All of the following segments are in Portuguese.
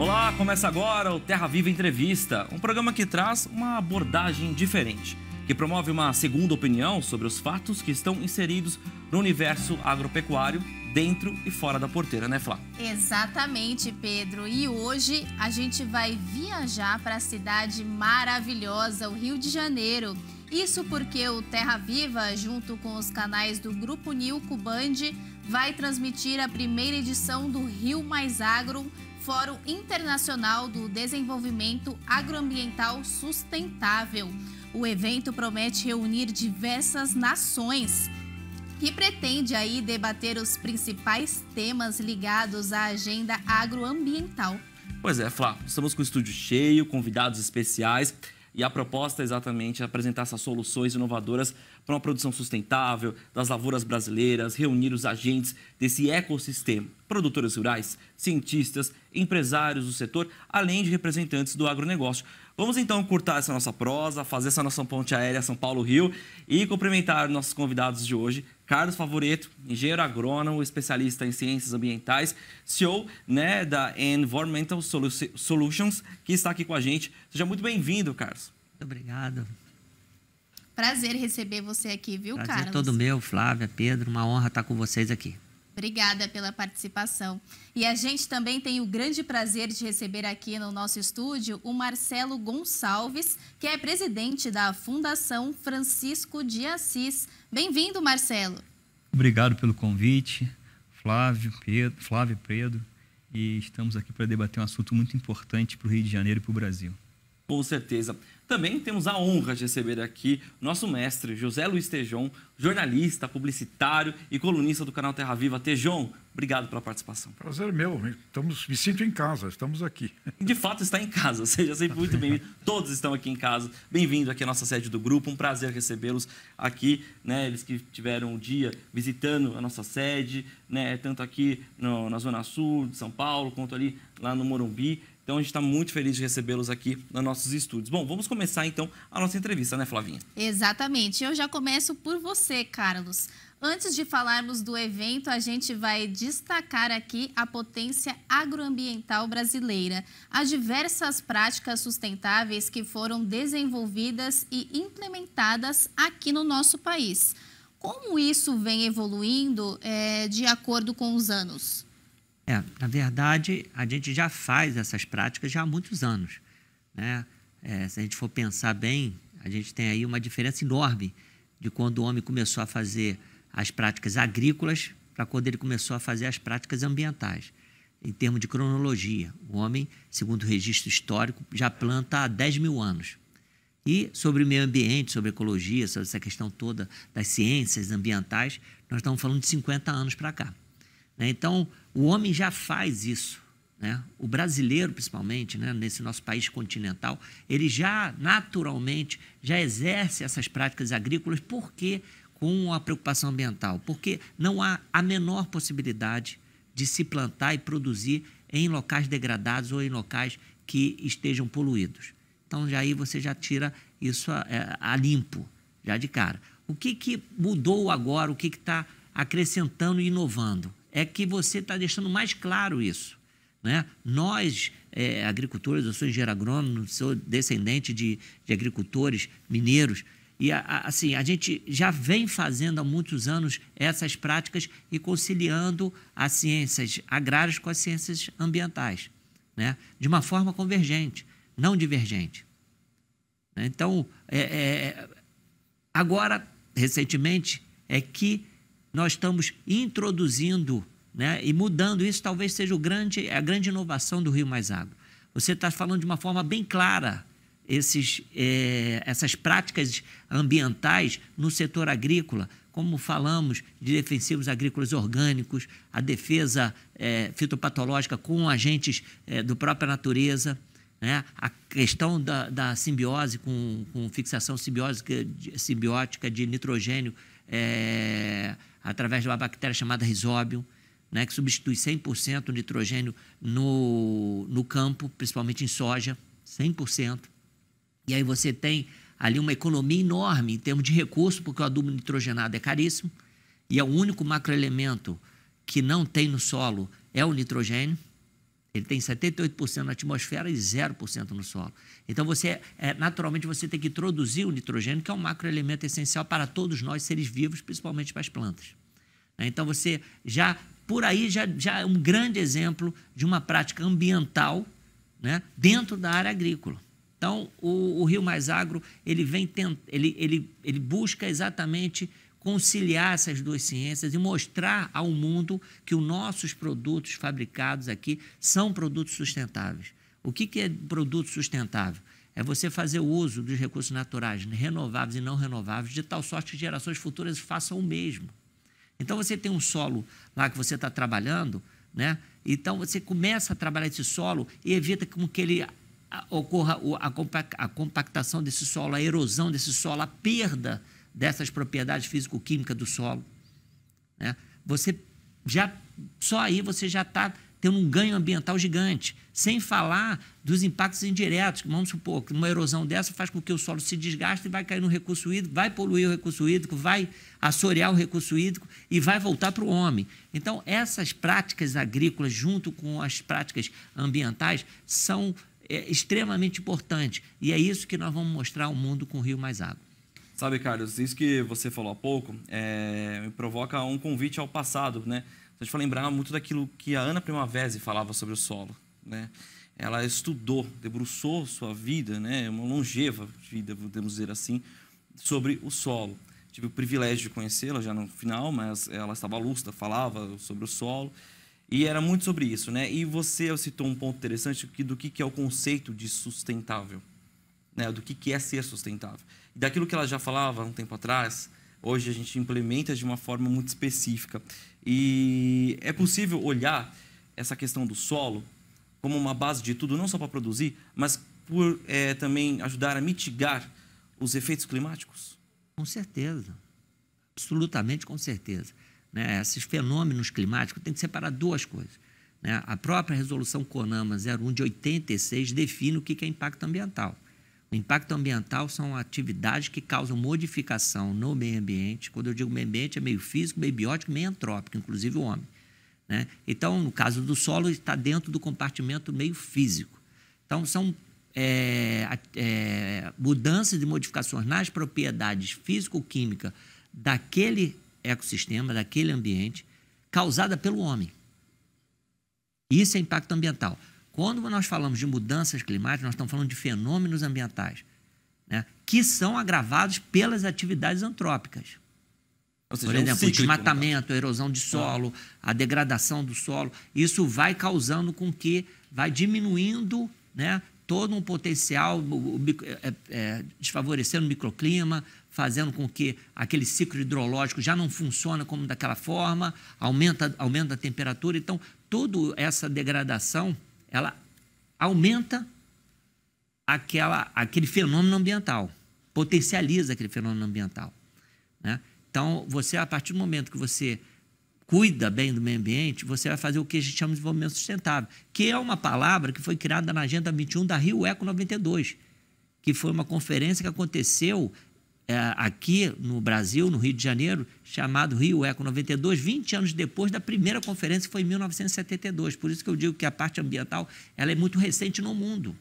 Olá, começa agora o Terra Viva Entrevista, um programa que traz uma abordagem diferente, que promove uma segunda opinião sobre os fatos que estão inseridos no universo agropecuário, dentro e fora da porteira, né, Flá? Exatamente, Pedro. E hoje a gente vai viajar para a cidade maravilhosa, o Rio de Janeiro. Isso porque o Terra Viva, junto com os canais do Grupo Nilco Band, vai transmitir a primeira edição do Rio Mais Agro, Fórum Internacional do Desenvolvimento Agroambiental Sustentável. O evento promete reunir diversas nações e pretende aí debater os principais temas ligados à agenda agroambiental. Pois é, Flá, estamos com o estúdio cheio, convidados especiais. E a proposta é exatamente apresentar essas soluções inovadoras para uma produção sustentável das lavouras brasileiras, reunir os agentes desse ecossistema, produtores rurais, cientistas, empresários do setor, além de representantes do agronegócio. Vamos então curtar essa nossa prosa, fazer essa nossa ponte aérea São Paulo-Rio e cumprimentar nossos convidados de hoje. Carlos Favoreto, engenheiro agrônomo, especialista em ciências ambientais, CEO, da Environmental Solutions, que está aqui com a gente. Seja muito bem-vindo, Carlos. Muito obrigado. Prazer receber você aqui, viu, Prazer Carlos? todo meu, Flávia, Pedro, uma honra estar com vocês aqui. Obrigada pela participação. E a gente também tem o grande prazer de receber aqui no nosso estúdio o Marcelo Gonçalves, que é presidente da Fundação Francisco de Assis. Bem-vindo, Marcelo. Obrigado pelo convite, Flávio, Pedro, e estamos aqui para debater um assunto muito importante para o Rio de Janeiro e para o Brasil. Com certeza. Também temos a honra de receber aqui nosso mestre, José Luiz Tejon, jornalista, publicitário e colunista do canal Terra Viva. Tejon, obrigado pela participação. Prazer meu, me sinto em casa, estamos aqui. De fato está em casa, seja sempre muito bem-vindo. Todos estão aqui em casa. Bem-vindo aqui à nossa sede do grupo, um prazer recebê-los aqui, eles que tiveram um dia visitando a nossa sede, tanto aqui na Zona Sul de São Paulo, quanto ali lá no Morumbi. Então, a gente está muito feliz de recebê-los aqui nos nossos estúdios. Bom, vamos começar, então, a nossa entrevista, né, Flavinha? Exatamente. Eu já começo por você, Carlos. Antes de falarmos do evento, a gente vai destacar aqui a potência agroambiental brasileira. Há diversas práticas sustentáveis que foram desenvolvidas e implementadas aqui no nosso país. Como isso vem evoluindo de acordo com os anos? Na verdade, a gente já faz essas práticas já há muitos anos, né? Se a gente for pensar bem, a gente tem aí uma diferença enorme de quando o homem começou a fazer as práticas agrícolas para quando ele começou a fazer as práticas ambientais. Em termos de cronologia, o homem, segundo o registro histórico, já planta há 10 mil anos. E sobre o meio ambiente, sobre ecologia, sobre essa questão toda das ciências ambientais, nós estamos falando de 50 anos para cá. Então, o homem já faz isso, O brasileiro, principalmente, nesse nosso país continental, ele já naturalmente já exerce essas práticas agrícolas. Por quê? Com a preocupação ambiental. Porque não há a menor possibilidade de se plantar e produzir em locais degradados ou em locais que estejam poluídos. Então, já aí você já tira isso a limpo, já de cara. O que mudou agora, o que está acrescentando e inovando? É que você está deixando mais claro isso, Nós, agricultores, eu sou engenheiro agrônomo, sou descendente de agricultores mineiros, e assim, a gente já vem fazendo há muitos anos essas práticas e conciliando as ciências agrárias com as ciências ambientais, De uma forma convergente, não divergente. Então, agora, recentemente, é que nós estamos introduzindo, e mudando isso, talvez seja a grande inovação do Rio Mais Agro. Você está falando de uma forma bem clara essas práticas ambientais no setor agrícola, como falamos de defensivos agrícolas orgânicos, a defesa fitopatológica com agentes da própria natureza, a questão da simbiose com fixação simbiótica de nitrogênio através de uma bactéria chamada Rhizobium, que substitui 100% o nitrogênio no campo, principalmente em soja, 100%. E aí você tem ali uma economia enorme em termos de recurso, porque o adubo nitrogenado é caríssimo e é o único macroelemento que não tem no solo é o nitrogênio. Ele tem 78% na atmosfera e 0% no solo. Então, naturalmente, você tem que introduzir o nitrogênio, que é um macroelemento essencial para todos nós, seres vivos, principalmente para as plantas. Então, você por aí já é um grande exemplo de uma prática ambiental, né, dentro da área agrícola. Então, o Rio Mais Agro, ele busca exatamente conciliar essas duas ciências e mostrar ao mundo que os nossos produtos fabricados aqui são produtos sustentáveis. O que é produto sustentável? É você fazer o uso dos recursos naturais, renováveis e não renováveis, de tal sorte que gerações futuras façam o mesmo. Então, você tem um solo lá que você está trabalhando, né? Então, você começa a trabalhar esse solo e evita com que ele ocorra a compactação desse solo, a erosão desse solo, a perda dessas propriedades físico-químicas do solo, né? Só aí você já está tendo um ganho ambiental gigante, sem falar dos impactos indiretos. Vamos supor que uma erosão dessa faz com que o solo se desgaste e vai cair no recurso hídrico, vai poluir o recurso hídrico, vai assorear o recurso hídrico e vai voltar para o homem. Então, essas práticas agrícolas, junto com as práticas ambientais, são extremamente importantes. E é isso que nós vamos mostrar ao mundo com o Rio Mais Agro. Sabe, Carlos, isso que você falou há pouco me provoca um convite ao passado, né? A gente vai lembrar muito daquilo que a Ana Primavesi falava sobre o solo, né? Ela estudou, debruçou sua vida, né? Uma longeva vida, podemos dizer assim, sobre o solo. Tive o privilégio de conhecê-la já no final, mas ela estava lúcida, falava sobre o solo. E era muito sobre isso, né? E você citou um ponto interessante do que é o conceito de sustentável, né? Do que é ser sustentável. E daquilo que ela já falava um tempo atrás, hoje a gente implementa de uma forma muito específica. E é possível olhar essa questão do solo como uma base de tudo, não só para produzir, mas por também ajudar a mitigar os efeitos climáticos? Com certeza. Absolutamente com certeza. Né? Esses fenômenos climáticos tem que separar duas coisas. Né? A própria resolução CONAMA 01 de 86 define o que é impacto ambiental. O impacto ambiental são atividades que causam modificação no meio ambiente. Quando eu digo meio ambiente, é meio físico, meio biótico, meio antrópico, inclusive o homem. Né? Então, no caso do solo, está dentro do compartimento meio físico. Então, são mudanças e modificações nas propriedades físico-químicas daquele ecossistema, daquele ambiente, causada pelo homem. Isso é impacto ambiental. Quando nós falamos de mudanças climáticas, nós estamos falando de fenômenos ambientais, né, que são agravados pelas atividades antrópicas. Ou seja, por exemplo, o cíclico, desmatamento, a erosão de solo, a degradação do solo. Isso vai causando com que vai diminuindo, né, todo um potencial, desfavorecendo o microclima, fazendo com que aquele ciclo hidrológico já não funcione como daquela forma, aumenta a temperatura. Então, toda essa degradação, ela aumenta aquele fenômeno ambiental, potencializa aquele fenômeno ambiental, né? Então, a partir do momento que você cuida bem do meio ambiente, você vai fazer o que a gente chama de desenvolvimento sustentável, que é uma palavra que foi criada na Agenda 21 da Rio Eco 92, que foi uma conferência que aconteceu aqui no Brasil, no Rio de Janeiro, chamado Rio Eco 92, 20 anos depois da primeira conferência, que foi em 1972. Por isso que eu digo que a parte ambiental ela é muito recente no mundo.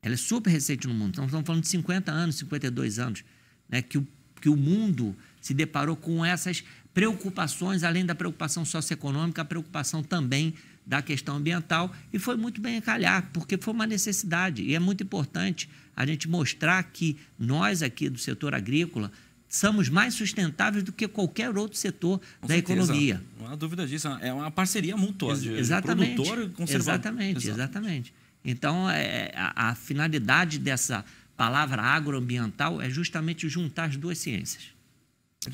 Ela é super recente no mundo. Então, estamos falando de 50 anos, 52 anos, né, que o mundo se deparou com essas preocupações, além da preocupação socioeconômica, a preocupação também da questão ambiental, e foi muito bem a calhar, porque foi uma necessidade. E é muito importante a gente mostrar que nós aqui do setor agrícola somos mais sustentáveis do que qualquer outro setor da economia. Não há dúvida disso. É uma parceria mútua de produtor e conservador. Exatamente. Então, a finalidade dessa palavra agroambiental é justamente juntar as duas ciências.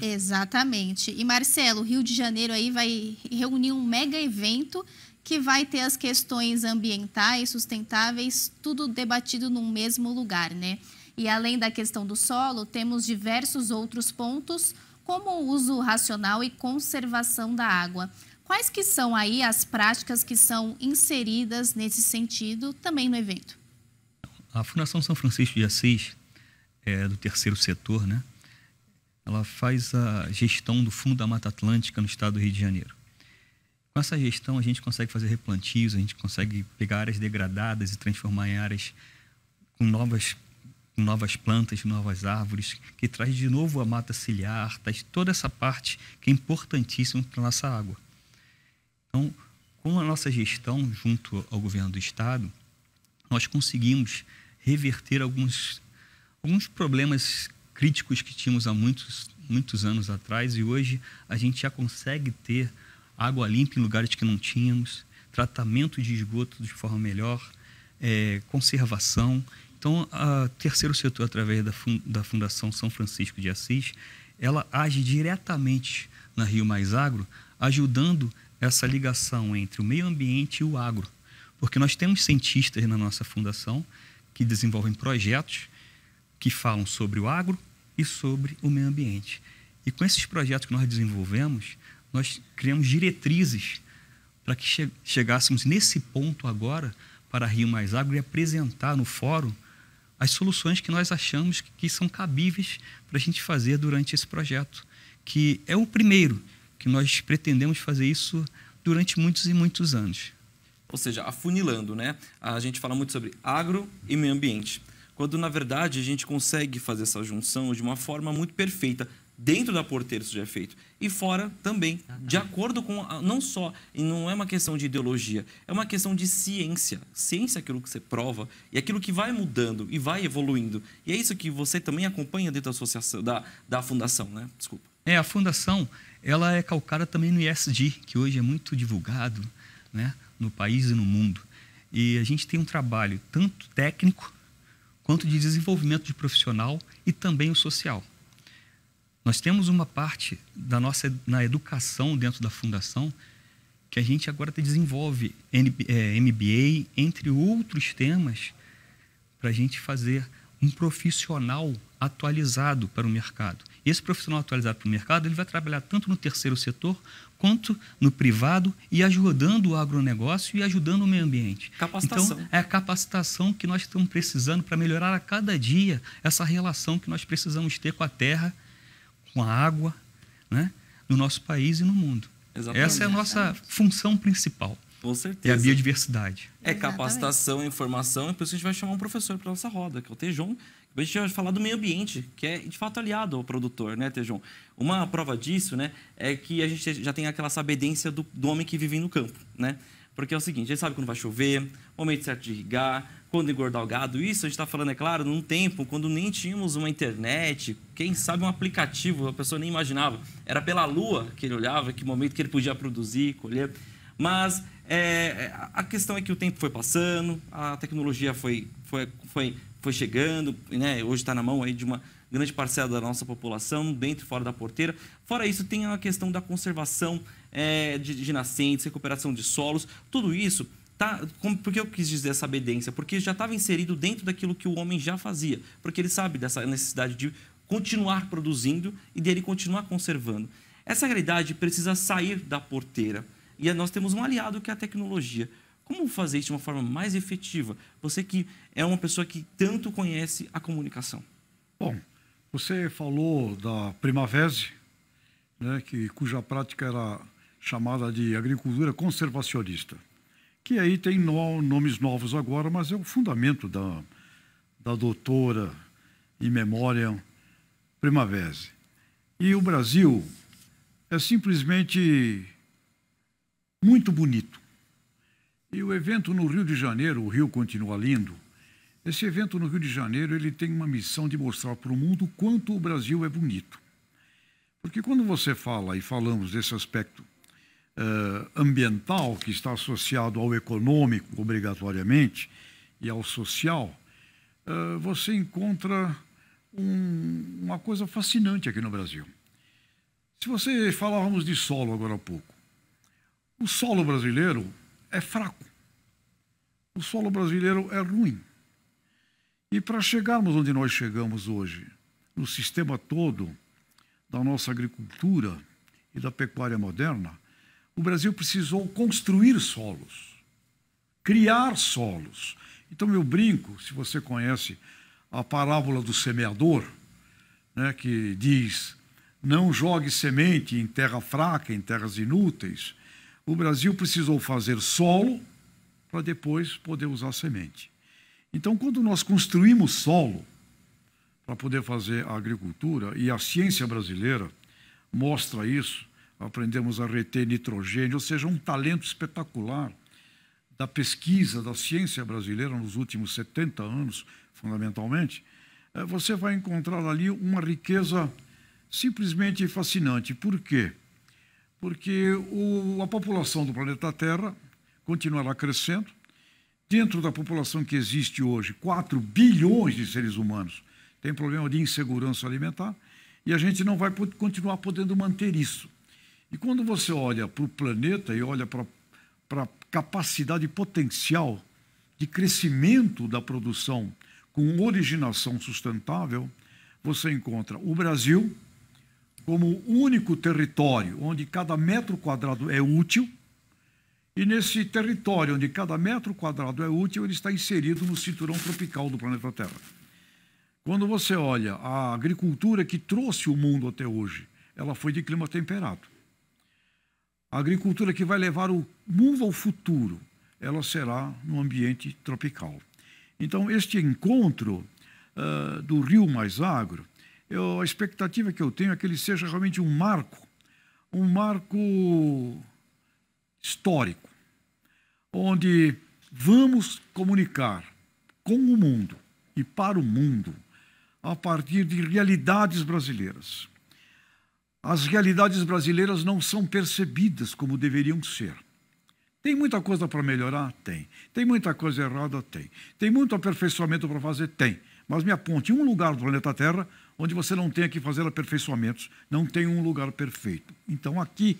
Exatamente. E, Marcelo, o Rio de Janeiro aí vai reunir um mega evento que vai ter as questões ambientais, sustentáveis, tudo debatido num mesmo lugar, né? E além da questão do solo, temos diversos outros pontos, como o uso racional e conservação da água. Quais que são aí as práticas que são inseridas nesse sentido também no evento? A Fundação São Francisco de Assis, do terceiro setor, né? Ela faz a gestão do Fundo da Mata Atlântica no estado do Rio de Janeiro. Com essa gestão, a gente consegue fazer replantios, a gente consegue pegar áreas degradadas e transformar em áreas com novas plantas, novas árvores, que traz de novo a mata ciliar, traz toda essa parte que é importantíssima para a nossa água. Então, com a nossa gestão junto ao governo do estado, nós conseguimos reverter alguns problemas críticos que tínhamos há muitos anos atrás, e hoje a gente já consegue ter água limpa em lugares que não tínhamos, tratamento de esgoto de forma melhor, conservação. Então, a Terceiro Setor, através da Fundação São Francisco de Assis, ela age diretamente na Rio Mais Agro, ajudando essa ligação entre o meio ambiente e o agro. Porque nós temos cientistas na nossa fundação que desenvolvem projetos que falam sobre o agro e sobre o meio ambiente. E com esses projetos que nós desenvolvemos, nós criamos diretrizes para que chegássemos nesse ponto agora para Rio Mais Agro e apresentar no fórum as soluções que nós achamos que são cabíveis para a gente fazer durante esse projeto, que é o primeiro, que nós pretendemos fazer isso durante muitos e muitos anos. Ou seja, afunilando, né? A gente fala muito sobre agro e meio ambiente, quando, na verdade, a gente consegue fazer essa junção de uma forma muito perfeita. Dentro da porteira isso já é feito. E fora também, de acordo com... Não só, e não é uma questão de ideologia, é uma questão de ciência. Ciência é aquilo que você prova e aquilo que vai mudando e vai evoluindo. E é isso que você também acompanha dentro da associação, da fundação, né? Desculpa. A fundação, ela é calcada também no ESG, que hoje é muito divulgado, né, no país e no mundo. E a gente tem um trabalho tanto técnico quanto de desenvolvimento de profissional e também o social. Nós temos uma parte na educação dentro da fundação que a gente agora desenvolve MBA, entre outros temas, para a gente fazer um profissional atualizado para o mercado. E esse profissional atualizado para o mercado, ele vai trabalhar tanto no terceiro setor quanto no privado e ajudando o agronegócio e ajudando o meio ambiente. Capacitação. Então, é a capacitação que nós estamos precisando para melhorar a cada dia essa relação que nós precisamos ter com a terra, com a água, né, no nosso país e no mundo. Exatamente. Essa é a nossa função principal. Com certeza. É a biodiversidade. É capacitação, informação, e por isso a gente vai chamar um professor para nossa roda, que é o Tejon. A gente vai falar do meio ambiente, que é de fato aliado ao produtor, né, Tejon? Uma prova disso, né, é que a gente já tem aquela sabedência do homem que vive no campo, né? Porque é o seguinte, a gente sabe quando vai chover, o momento certo de irrigar, quando engordar o gado. Isso a gente está falando, é claro, num tempo quando nem tínhamos uma internet, quem sabe um aplicativo, a pessoa nem imaginava. Era pela lua que ele olhava, que momento que ele podia produzir, colher. Mas a questão é que o tempo foi passando, a tecnologia foi chegando, né? Hoje está na mão aí de uma grande parcela da nossa população, dentro e fora da porteira. Fora isso, tem a questão da conservação de nascentes, recuperação de solos, tudo isso. Por que eu quis dizer essa obediência? Porque já estava inserido dentro daquilo que o homem já fazia, porque ele sabe dessa necessidade de continuar produzindo e dele continuar conservando. Essa realidade precisa sair da porteira. E nós temos um aliado que é a tecnologia. Como fazer isso de uma forma mais efetiva? Você que é uma pessoa que tanto conhece a comunicação. Bom, você falou da Primavese, né, cuja prática era chamada de agricultura conservacionista, que aí tem nomes novos agora, mas é o fundamento da doutora em memória Primavese. E o Brasil é simplesmente muito bonito. E o evento no Rio de Janeiro, o Rio continua lindo, esse evento no Rio de Janeiro ele tem uma missão de mostrar para o mundo o quanto o Brasil é bonito. Porque quando você fala, e falamos desse aspecto ambiental, que está associado ao econômico, obrigatoriamente, e ao social, você encontra uma coisa fascinante aqui no Brasil. Se você falávamos de solo agora há pouco, o solo brasileiro é fraco. O solo brasileiro é ruim. E para chegarmos onde nós chegamos hoje, no sistema todo da nossa agricultura e da pecuária moderna, o Brasil precisou construir solos, criar solos. Então eu brinco, se você conhece a parábola do semeador, né, que diz: não jogue semente em terra fraca, em terras inúteis. O Brasil precisou fazer solo para depois poder usar semente. Então, quando nós construímos solo para poder fazer a agricultura, e a ciência brasileira mostra isso, aprendemos a reter nitrogênio, ou seja, um talento espetacular da pesquisa da ciência brasileira nos últimos 70 anos, fundamentalmente, você vai encontrar ali uma riqueza simplesmente fascinante. Por quê? Porque a população do planeta Terra continuará crescendo. Dentro da população que existe hoje, 4 bilhões de seres humanos têm problema de insegurança alimentar e a gente não vai continuar podendo manter isso. E quando você olha para o planeta e olha para a capacidade potencial de crescimento da produção com originação sustentável, você encontra o Brasil como o único território onde cada metro quadrado é útil, e nesse território onde cada metro quadrado é útil, ele está inserido no cinturão tropical do planeta Terra. Quando você olha a agricultura que trouxe o mundo até hoje, ela foi de clima temperado. A agricultura que vai levar o mundo ao futuro, ela será no ambiente tropical. Então, este encontro do Rio Mais Agro, a expectativa que eu tenho é que ele seja realmente um marco histórico, onde vamos comunicar com o mundo e para o mundo a partir de realidades brasileiras. As realidades brasileiras não são percebidas como deveriam ser. Tem muita coisa para melhorar? Tem. Tem muita coisa errada? Tem. Tem muito aperfeiçoamento para fazer? Tem. Mas me aponte um lugar do planeta Terra onde você não tenha que fazer aperfeiçoamentos, não tem um lugar perfeito. Então, aqui,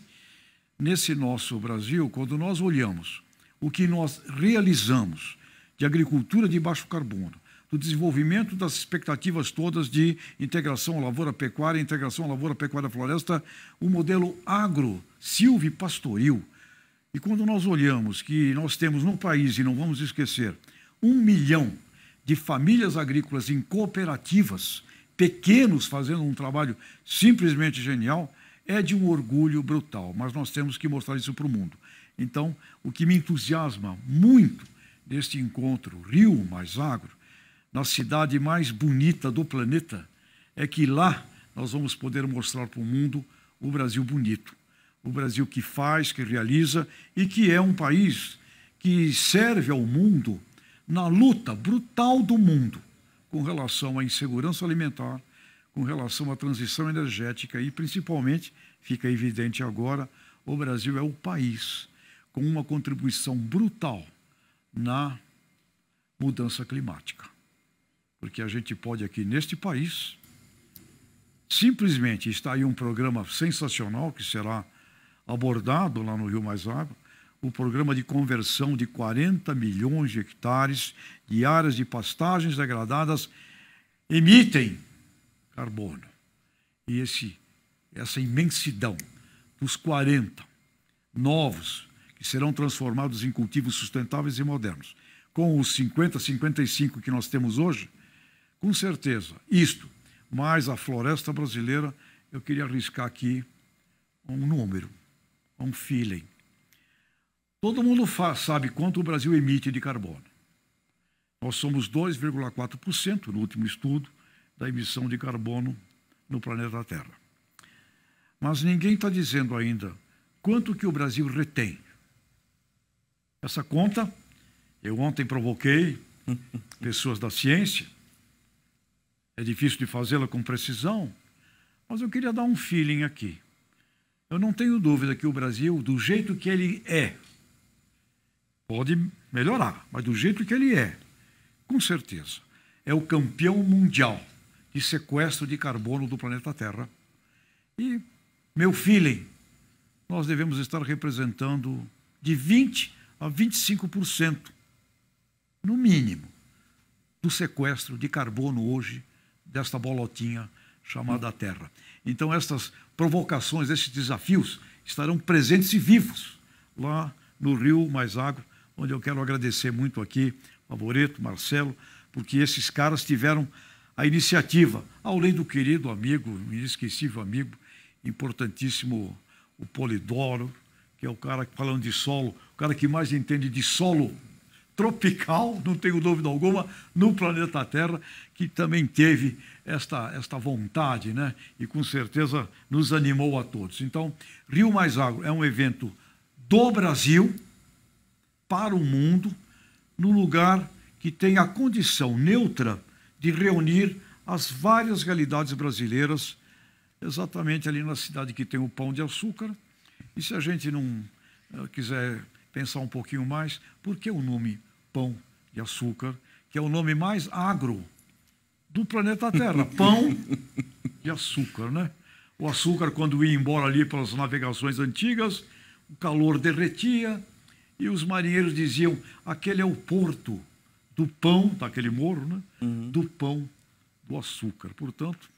nesse nosso Brasil, quando nós olhamos o que nós realizamos de agricultura de baixo carbono, do desenvolvimento das expectativas todas de integração lavoura-pecuária, integração lavoura-pecuária-floresta, o modelo agro-silvipastoril. E quando nós olhamos que nós temos no país, e não vamos esquecer, 1 milhão de famílias agrícolas em cooperativas, pequenos fazendo um trabalho simplesmente genial, é de um orgulho brutal. Mas nós temos que mostrar isso para o mundo. Então, o que me entusiasma muito neste encontro Rio Mais Agro, na cidade mais bonita do planeta, é que lá nós vamos poder mostrar para o mundo o Brasil bonito. O Brasil que faz, que realiza e que é um país que serve ao mundo na luta brutal do mundo com relação à insegurança alimentar, com relação à transição energética e, principalmente, fica evidente agora, o Brasil é o país com uma contribuição brutal na mudança climática. Porque a gente pode aqui neste país, simplesmente está aí um programa sensacional que será abordado lá no Rio Mais Agro, o programa de conversão de 40 milhões de hectares de áreas de pastagens degradadas emitem carbono. E essa imensidão dos 40 novos que serão transformados em cultivos sustentáveis e modernos, com os 50, 55 que nós temos hoje, com certeza, isto, mais a floresta brasileira, eu queria arriscar aqui um número, um feeling. Todo mundo sabe quanto o Brasil emite de carbono. Nós somos 2,4% no último estudo da emissão de carbono no planeta Terra. Mas ninguém está dizendo ainda quanto que o Brasil retém. Essa conta, eu ontem provoquei pessoas da ciência, é difícil de fazê-la com precisão, mas eu queria dar um feeling aqui. Eu não tenho dúvida que o Brasil, do jeito que ele é, pode melhorar, mas do jeito que ele é, com certeza, é o campeão mundial de sequestro de carbono do planeta Terra. E, meu feeling, nós devemos estar representando de 20% a 25%, no mínimo, do sequestro de carbono hoje desta bolotinha chamada Terra. Então, estas provocações, esses desafios estarão presentes e vivos lá no Rio Mais Agro, onde eu quero agradecer muito aqui, Favoreto, Marcelo, porque esses caras tiveram a iniciativa, além do querido amigo, inesquecível amigo, importantíssimo, o Polidoro, que é o cara, falando de solo, o cara que mais entende de solo tropical, não tenho dúvida alguma, no planeta Terra, que também teve esta vontade, né? E com certeza nos animou a todos. Então, Rio Mais Agro é um evento do Brasil para o mundo, no lugar que tem a condição neutra de reunir as várias realidades brasileiras, exatamente ali na cidade que tem o Pão de Açúcar. E se a gente não quiser pensar um pouquinho mais, por que o nome Pão de Açúcar, que é o nome mais agro do planeta Terra? Pão de Açúcar, né? O açúcar, quando ia embora ali pelas navegações antigas, o calor derretia e os marinheiros diziam: aquele é o porto do pão, daquele morro, né? Do pão do açúcar. Portanto,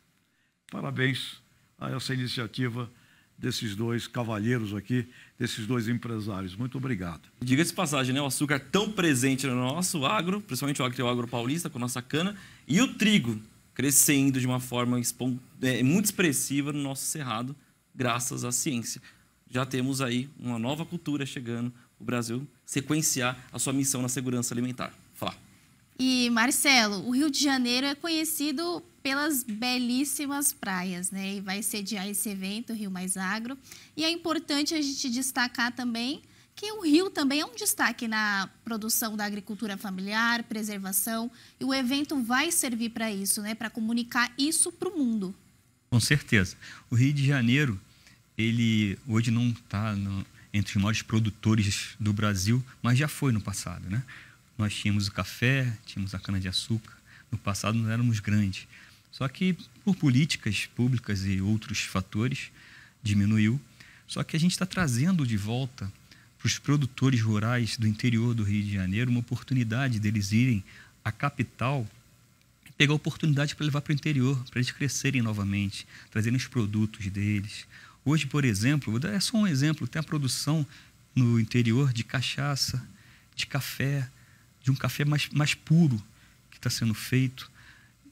parabéns a essa iniciativa desses dois cavalheiros aqui, desses dois empresários. Muito obrigado. Diga-se de passagem, né? O açúcar tão presente no nosso agro, principalmente o agro paulista, com a nossa cana, e o trigo crescendo de uma forma muito expressiva no nosso cerrado, graças à ciência. Já temos aí uma nova cultura chegando, o Brasil sequenciar a sua missão na segurança alimentar. Falar. E, Marcelo, o Rio de Janeiro é conhecido pelas belíssimas praias, né? E vai sediar esse evento, Rio Mais Agro. E é importante a gente destacar também que o Rio também é um destaque na produção da agricultura familiar, preservação, e o evento vai servir para isso, né? Para comunicar isso para o mundo. Com certeza. O Rio de Janeiro, ele hoje não está entre os maiores produtores do Brasil, mas já foi no passado, né? Nós tínhamos o café, tínhamos a cana-de-açúcar. No passado não éramos grandes. Só que por políticas públicas e outros fatores diminuiu. Só que a gente está trazendo de volta para os produtores rurais do interior do Rio de Janeiro uma oportunidade deles irem à capital e pegar a oportunidade para levar para o interior, para eles crescerem novamente, trazerem os produtos deles. Hoje, por exemplo, vou dar só um exemplo, tem a produção no interior de cachaça, de café, de um café mais puro que está sendo feito.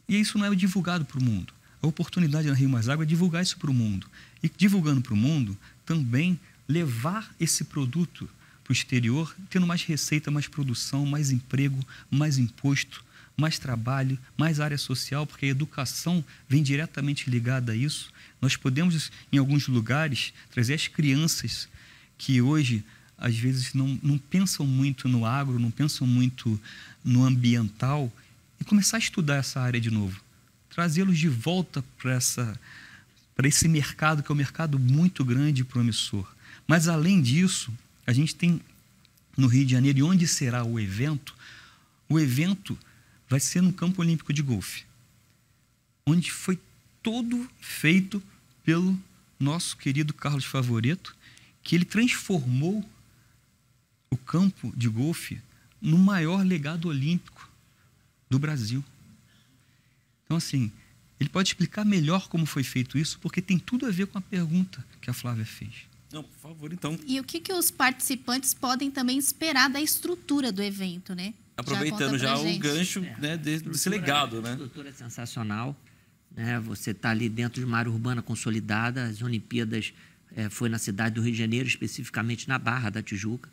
E isso não é divulgado para o mundo. A oportunidade na Rio Mais Agro é divulgar isso para o mundo. E divulgando para o mundo, também levar esse produto para o exterior, tendo mais receita, mais produção, mais emprego, mais imposto, mais trabalho, mais área social, porque a educação vem diretamente ligada a isso. Nós podemos, em alguns lugares, trazer as crianças que hoje, às vezes, não pensam muito no agro, não pensam muito no ambiental, e começar a estudar essa área de novo. Trazê-los de volta para esse mercado, que é um mercado muito grande e promissor. Mas, além disso, a gente tem no Rio de Janeiro, e onde será o evento? O evento vai ser no Campo Olímpico de Golfe, onde foi todo feito pelo nosso querido Carlos Favoreto, que ele transformou o campo de golfe no maior legado olímpico do Brasil. Então, assim, ele pode explicar melhor como foi feito isso, porque tem tudo a ver com a pergunta que a Flávia fez. Não, por favor, então. E o que os participantes podem também esperar da estrutura do evento, né? Aproveitando já o gancho, né, desse legado, né? A estrutura é sensacional, né? Você está ali dentro de uma área urbana consolidada. As Olimpíadas foi na cidade do Rio de Janeiro, especificamente na Barra da Tijuca.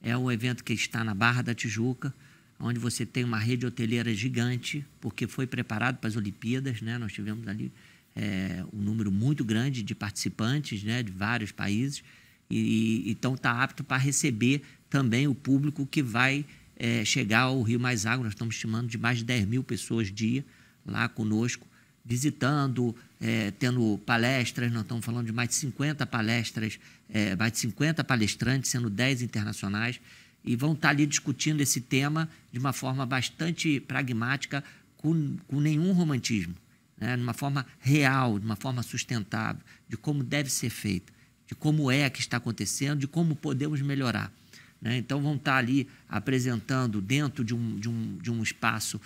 É um evento que está na Barra da Tijuca, onde você tem uma rede hoteleira gigante, porque foi preparado para as Olimpíadas, né? Nós tivemos ali um número muito grande de participantes, né, de vários países, e então está apto para receber também o público que vai chegar ao Rio Mais Agro. Nós estamos estimando de mais de 10 mil pessoas dia lá conosco, visitando, tendo palestras. Nós estamos falando de mais de 50 palestras, mais de 50 palestrantes, sendo 10 internacionais, e vão estar ali discutindo esse tema de uma forma bastante pragmática, com nenhum romantismo, né? De uma forma real, de uma forma sustentável, de como deve ser feito, de como que está acontecendo, de como podemos melhorar, né? Então, vão estar ali apresentando dentro de um espaço,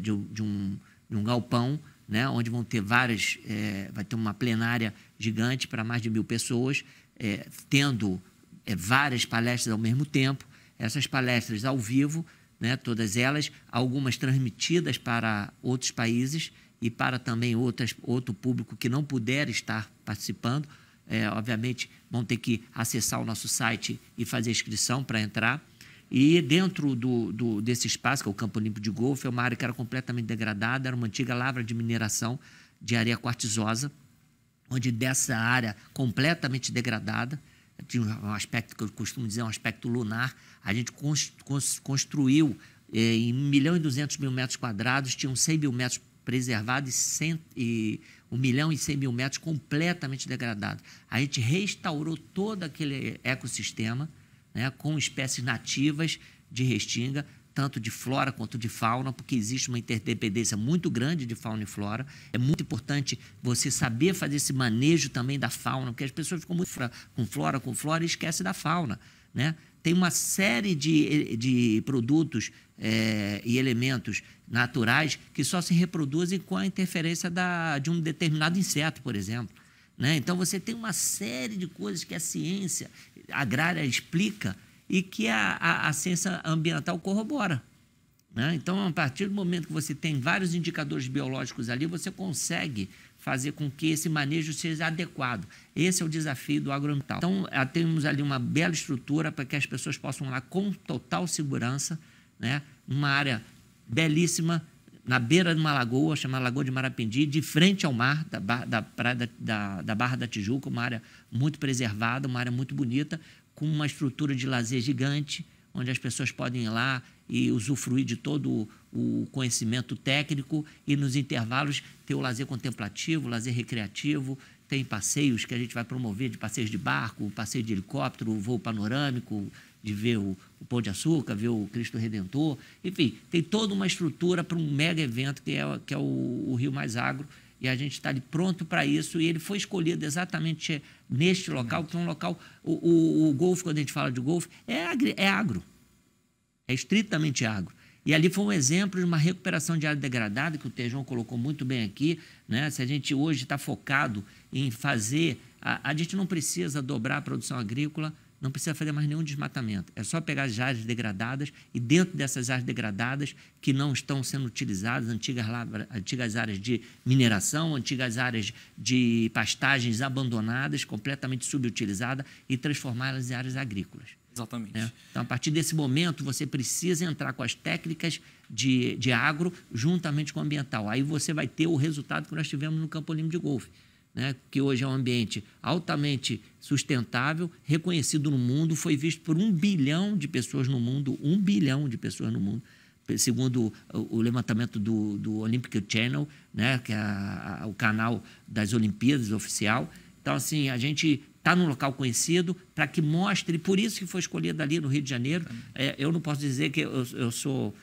de um galpão, né? Onde vão ter vai ter uma plenária gigante para mais de 1.000 pessoas, tendo várias palestras ao mesmo tempo. Essas palestras ao vivo, né? Todas elas, algumas transmitidas para outros países e para também outro público que não puder estar participando, obviamente, vão ter que acessar o nosso site e fazer a inscrição para entrar. E dentro desse espaço, que é o Campo Limpo de Golfe, é uma área que era completamente degradada, era uma antiga lavra de mineração de areia quartzosa, onde dessa área completamente degradada, tinha um aspecto que eu costumo dizer, um aspecto lunar, a gente construiu em 1.200.000 metros quadrados, tinham 100 mil metros preservados e 1.100.000 metros completamente degradados. A gente restaurou todo aquele ecossistema, né, com espécies nativas de restinga, tanto de flora quanto de fauna, porque existe uma interdependência muito grande de fauna e flora. É muito importante você saber fazer esse manejo também da fauna, porque as pessoas ficam muito com flora e esquecem da fauna, né? Tem uma série de produtos e elementos naturais que só se reproduzem com a interferência de um determinado inseto, por exemplo, né? Então, você tem uma série de coisas que a ciência agrária explica e que a ciência ambiental corrobora, né? Então, a partir do momento que você tem vários indicadores biológicos ali, você consegue fazer com que esse manejo seja adequado. Esse é o desafio do agroambiental. Então, temos ali uma bela estrutura para que as pessoas possam ir lá com total segurança, né? Uma área belíssima, na beira de uma lagoa, chamada Lagoa de Marapendi, de frente ao mar, da Barra da Tijuca, uma área muito preservada, uma área muito bonita, com uma estrutura de lazer gigante, onde as pessoas podem ir lá e usufruir de todo o conhecimento técnico e, nos intervalos, ter o lazer contemplativo, o lazer recreativo. Tem passeios que a gente vai promover, de passeios de barco, passeio de helicóptero, voo panorâmico, de ver o Pão de Açúcar, ver o Cristo Redentor. Enfim, tem toda uma estrutura para um mega evento que é o Rio Mais Agro, e a gente está ali pronto para isso, e ele foi escolhido exatamente neste local, que é um local... O golfe, quando a gente fala de golfe, é agro, é estritamente agro. E ali foi um exemplo de uma recuperação de área degradada, que o Tejão colocou muito bem aqui, né? Se a gente hoje está focado em fazer... A gente não precisa dobrar a produção agrícola, não precisa fazer mais nenhum desmatamento. É só pegar as áreas degradadas e, dentro dessas áreas degradadas que não estão sendo utilizadas, antigas áreas de mineração, antigas áreas de pastagens abandonadas, completamente subutilizadas, e transformá-las em áreas agrícolas. Exatamente. Né? Então, a partir desse momento, você precisa entrar com as técnicas de agro juntamente com o ambiental. Aí você vai ter o resultado que nós tivemos no Campo Limpo de Golfe, né? Que hoje é um ambiente altamente sustentável, reconhecido no mundo, foi visto por 1 bilhão de pessoas no mundo, 1 bilhão de pessoas no mundo, segundo o levantamento do Olympic Channel, né? Que é o canal das Olimpíadas oficial. Então, assim, a gente está num local conhecido para que mostre, por isso que foi escolhido ali no Rio de Janeiro. Eu não posso dizer que eu sou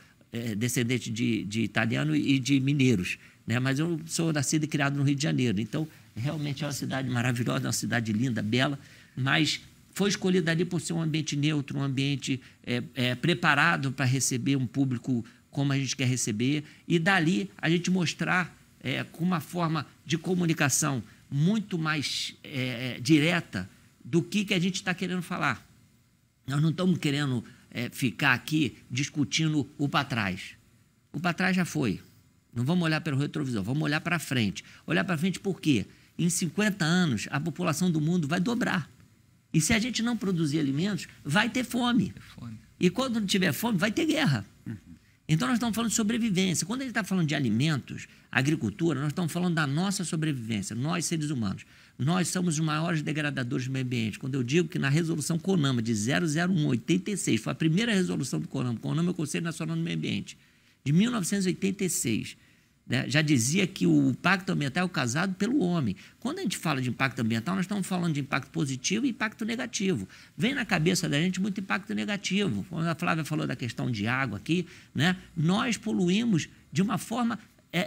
descendente de italiano e de mineiros, né? Mas eu sou nascido e criado no Rio de Janeiro. Então, realmente é uma cidade maravilhosa, uma cidade linda, bela, mas foi escolhida ali por ser um ambiente neutro, um ambiente preparado para receber um público como a gente quer receber, e dali a gente mostrar com uma forma de comunicação muito mais direta do que a gente está querendo falar. Nós não estamos querendo ficar aqui discutindo o para trás. O para trás já foi. Não vamos olhar pelo retrovisor, vamos olhar para frente. Olhar para frente por quê? Em 50 anos, a população do mundo vai dobrar. E se a gente não produzir alimentos, vai ter fome. E quando não tiver fome, vai ter guerra. Então, nós estamos falando de sobrevivência. Quando a gente está falando de alimentos, agricultura, nós estamos falando da nossa sobrevivência, nós, seres humanos. Nós somos os maiores degradadores do meio ambiente. Quando eu digo que na resolução CONAMA de 001/86, foi a primeira resolução do CONAMA, CONAMA é o Conselho Nacional do Meio Ambiente, de 1986, né, já dizia que o impacto ambiental é causado pelo homem. Quando a gente fala de impacto ambiental, nós estamos falando de impacto positivo e impacto negativo. Vem na cabeça da gente muito impacto negativo. Quando a Flávia falou da questão de água aqui, né, nós poluímos de uma forma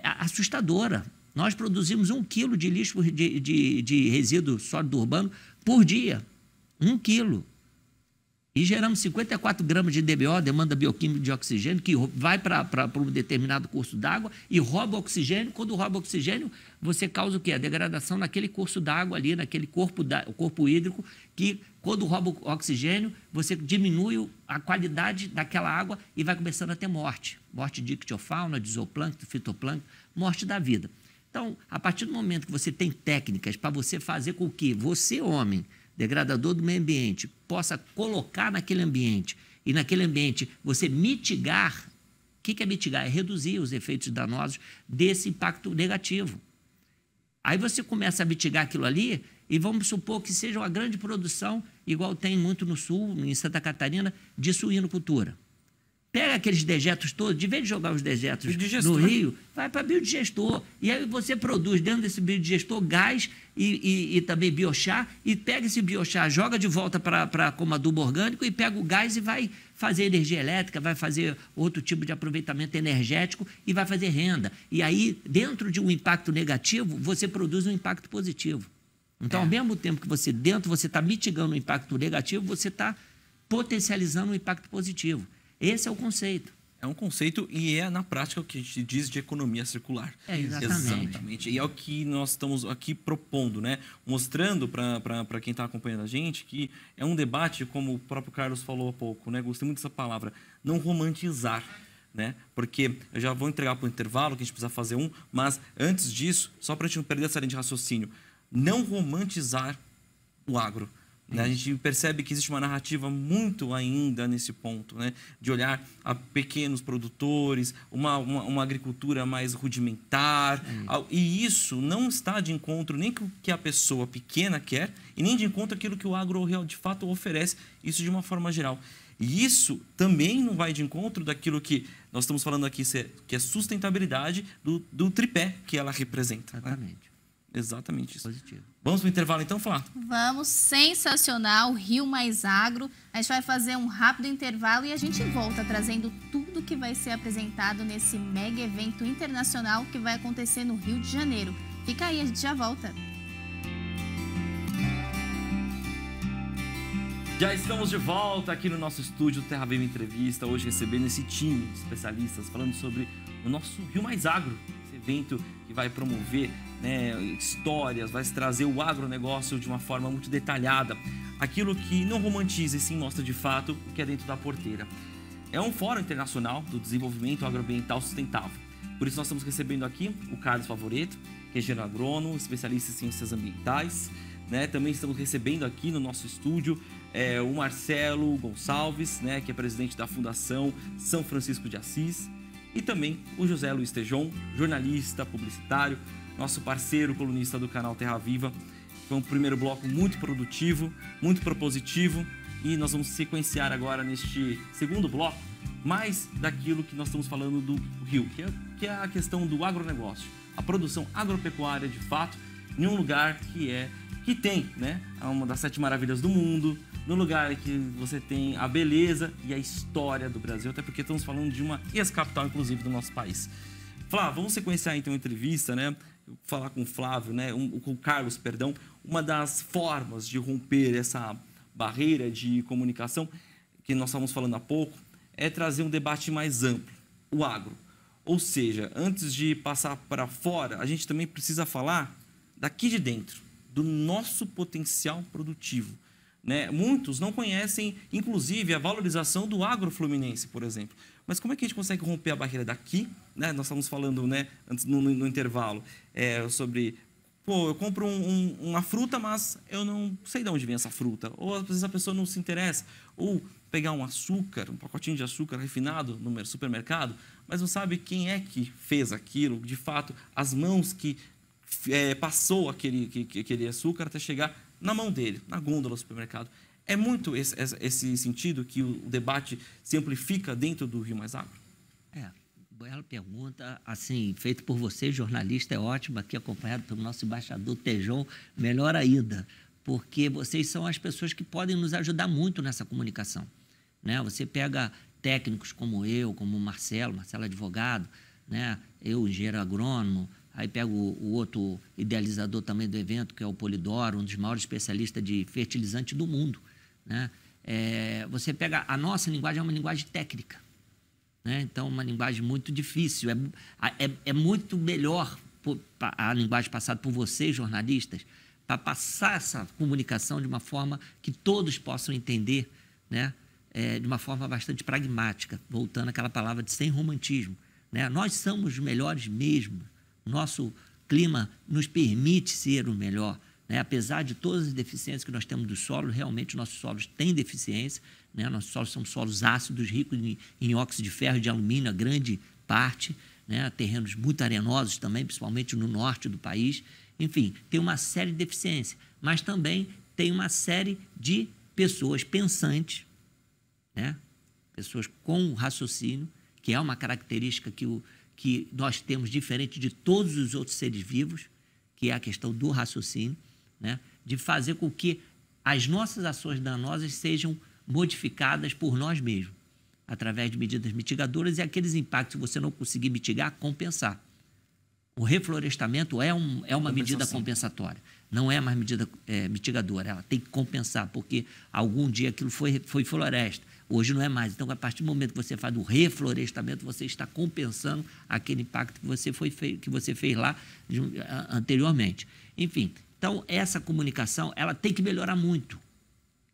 assustadora. Nós produzimos 1 quilo de lixo de resíduo sólido urbano por dia. 1 quilo. E geramos 54 gramas de DBO, demanda bioquímica de oxigênio, que vai para um determinado curso d'água e rouba oxigênio. Quando rouba oxigênio, você causa o quê? A degradação naquele curso d'água ali, naquele corpo hídrico, que quando rouba o oxigênio, você diminui a qualidade daquela água e vai começando a ter morte. Morte de ictiofauna, de zooplâncton, fitoplâncton, morte da vida. Então, a partir do momento que você tem técnicas para você fazer com que você, homem, degradador do meio ambiente, possa colocar naquele ambiente e naquele ambiente você mitigar. O que é mitigar? É reduzir os efeitos danosos desse impacto negativo. Aí você começa a mitigar aquilo ali e vamos supor que seja uma grande produção, igual tem muito no sul, em Santa Catarina, de suinocultura. Pega aqueles dejetos todos, de vez de jogar os dejetos no rio, vai para biodigestor. E aí você produz dentro desse biodigestor gás e também biochar, e pega esse biochar, joga de volta para como adubo orgânico e pega o gás e vai fazer energia elétrica, vai fazer outro tipo de aproveitamento energético e vai fazer renda. E aí, dentro de um impacto negativo, você produz um impacto positivo. Então, ao mesmo tempo que você está mitigando o impacto negativo, você está potencializando o impacto positivo. Esse é o conceito. É um conceito e é, na prática, o que a gente diz de economia circular. Exatamente. E é o que nós estamos aqui propondo, né? Mostrando para quem está acompanhando a gente que é um debate, como o próprio Carlos falou há pouco, né? Gostei muito dessa palavra, não romantizar, né? Porque eu já vou entregar para o intervalo, que a gente precisa fazer mas antes disso, só para a gente não perder essa linha de raciocínio, não romantizar o agro. Né? A gente percebe que existe uma narrativa muito ainda nesse ponto, né? De olhar a pequenos produtores, uma agricultura mais rudimentar. E isso não está de encontro nem com o que a pessoa pequena quer e nem de encontro aquilo que o agro de fato oferece, isso de uma forma geral. E isso também não vai de encontro daquilo que nós estamos falando aqui, que é sustentabilidade do tripé que ela representa. Exatamente. Né? Exatamente isso. Positivo. Vamos para o intervalo então, Flá? Vamos, sensacional, Rio Mais Agro. A gente vai fazer um rápido intervalo e a gente volta trazendo tudo que vai ser apresentado nesse mega evento internacional que vai acontecer no Rio de Janeiro. Fica aí, a gente já volta. Já estamos de volta aqui no nosso estúdio Terra Viva Entrevista, hoje recebendo esse time de especialistas falando sobre o nosso Rio Mais Agro, esse evento que vai promover, né, histórias, vai trazer o agronegócio de uma forma muito detalhada, aquilo que não romantiza e sim mostra de fato o que é dentro da porteira. É um fórum internacional do desenvolvimento agroambiental sustentável. Por isso nós estamos recebendo aqui o Carlos Favoreto, que é engenheiro agrônomo, especialista em ciências ambientais, né? Também estamos recebendo aqui no nosso estúdio o Marcelo Gonçalves, né, que é presidente da Fundação São Francisco de Assis, e também o José Luiz Tejon, jornalista, publicitário, nosso parceiro colunista do canal Terra Viva. Foi um primeiro bloco muito produtivo, muito propositivo, e nós vamos sequenciar agora neste segundo bloco mais daquilo que nós estamos falando do Rio, que é a questão do agronegócio, a produção agropecuária de fato, em um lugar que tem, né, uma das 7 maravilhas do mundo, no lugar que você tem a beleza e a história do Brasil, até porque estamos falando de uma ex-capital, inclusive, do nosso país. Flávio, vamos sequenciar então a entrevista, né? Falar com o Flávio, né? Com o Carlos, perdão. Uma das formas de romper essa barreira de comunicação que nós estávamos falando há pouco é trazer um debate mais amplo, o agro. Ou seja, antes de passar para fora, a gente também precisa falar daqui de dentro, do nosso potencial produtivo. Né? Muitos não conhecem, inclusive, a valorização do agro fluminense, por exemplo. Mas como é que a gente consegue romper a barreira daqui? Né? Nós estamos falando, né, antes, no intervalo sobre... Pô, eu compro uma fruta, mas eu não sei de onde vem essa fruta. Ou às vezes a pessoa não se interessa. Ou pegar um açúcar, um pacotinho de açúcar refinado no supermercado, mas não sabe quem é que fez aquilo, de fato, as mãos que passou aquele açúcar até chegar na mão dele, na gôndola do supermercado. É muito esse sentido que o debate se amplifica dentro do Rio Mais Agro? Bela pergunta, assim, feito por você, jornalista, é ótimo, aqui acompanhado pelo nosso embaixador Tejon, melhor ainda, porque vocês são as pessoas que podem nos ajudar muito nessa comunicação. Né? Você pega técnicos como eu, como o Marcelo advogado, né? Eu, engenheiro agrônomo, aí pego o outro idealizador também do evento, que é o Polidoro, um dos maiores especialistas de fertilizante do mundo. Né? Você pega a nossa linguagem, é uma linguagem técnica. Né? Então, uma linguagem muito difícil. É muito melhor a linguagem passada por vocês, jornalistas, para passar essa comunicação de uma forma que todos possam entender, né? De uma forma bastante pragmática, voltando àquela palavra de sem romantismo. Né? Nós somos os melhores mesmo. Nosso clima nos permite ser o melhor. Né? Apesar de todas as deficiências que nós temos do solo, realmente nossos solos têm deficiência. Né? Nossos solos são solos ácidos, ricos em óxido de ferro e de alumínio, a grande parte. Né? Terrenos muito arenosos também, principalmente no norte do país. Enfim, tem uma série de deficiências, mas também tem uma série de pessoas pensantes, né? Pessoas com raciocínio, que é uma característica que nós temos diferente de todos os outros seres vivos, que é a questão do raciocínio, né? De fazer com que as nossas ações danosas sejam modificadas por nós mesmos, através de medidas mitigadoras e aqueles impactos que você não conseguir mitigar, compensar. O reflorestamento é uma medida compensatória, não é mais medida mitigadora, ela tem que compensar, porque algum dia aquilo foi floresta, hoje não é mais. Então, a partir do momento que você faz o reflorestamento, você está compensando aquele impacto que você fez lá anteriormente. Enfim, então, essa comunicação ela tem que melhorar muito.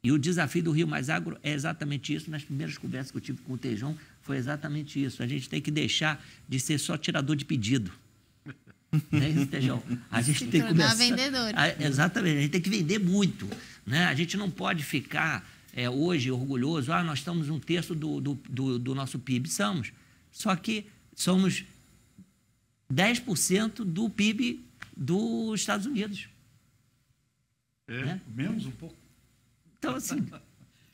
E o desafio do Rio Mais Agro é exatamente isso. Nas primeiras conversas que eu tive com o Tejão, foi exatamente isso. A gente tem que deixar de ser só tirador de pedido. Né, Tejão? A gente tem que começar... vendedor. Exatamente, a gente tem que vender muito. Né? A gente não pode ficar hoje orgulhoso, nós estamos 1/3 do nosso PIB. Somos. Só que somos 10% do PIB dos Estados Unidos. Né? Menos um pouco. Então, assim,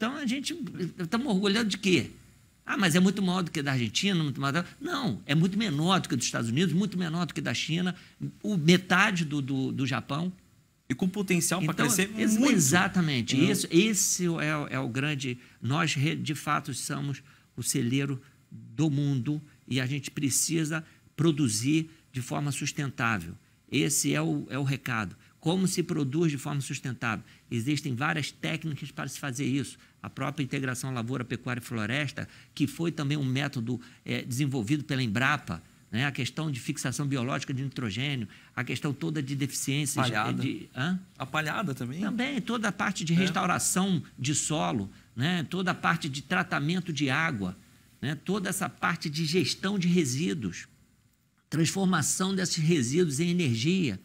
a gente... Estamos orgulhando de quê? Mas é muito maior do que da Argentina, muito maior... Não, é muito menor do que dos Estados Unidos, muito menor do que da China, metade do Japão. E com potencial para crescer muito. Exatamente. Esse é o grande... Nós, de fato, somos o celeiro do mundo e a gente precisa produzir de forma sustentável. Esse é o recado. Como se produz de forma sustentável? Existem várias técnicas para se fazer isso. A própria integração lavoura, pecuária e floresta, que foi também um método desenvolvido pela Embrapa, né? A questão de fixação biológica de nitrogênio, a questão toda de deficiências... Palhada. A palhada também. Também, toda a parte de restauração de solo, né? Toda a parte de tratamento de água, né? Toda essa parte de gestão de resíduos, transformação desses resíduos em energia,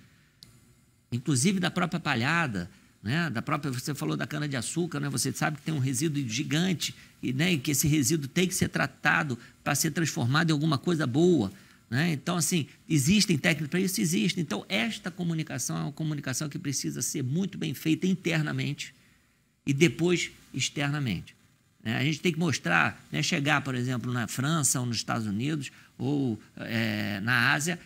inclusive da própria palhada, né? Você falou da cana-de-açúcar, né? Você sabe que tem um resíduo gigante e, né? E que esse resíduo tem que ser tratado para ser transformado em alguma coisa boa. Né? Então, assim, existem técnicas para isso? Existem. Então, esta comunicação é uma comunicação que precisa ser muito bem feita internamente e depois externamente. A gente tem que mostrar, né, chegar, por exemplo, na França ou nos Estados Unidos ou na Ásia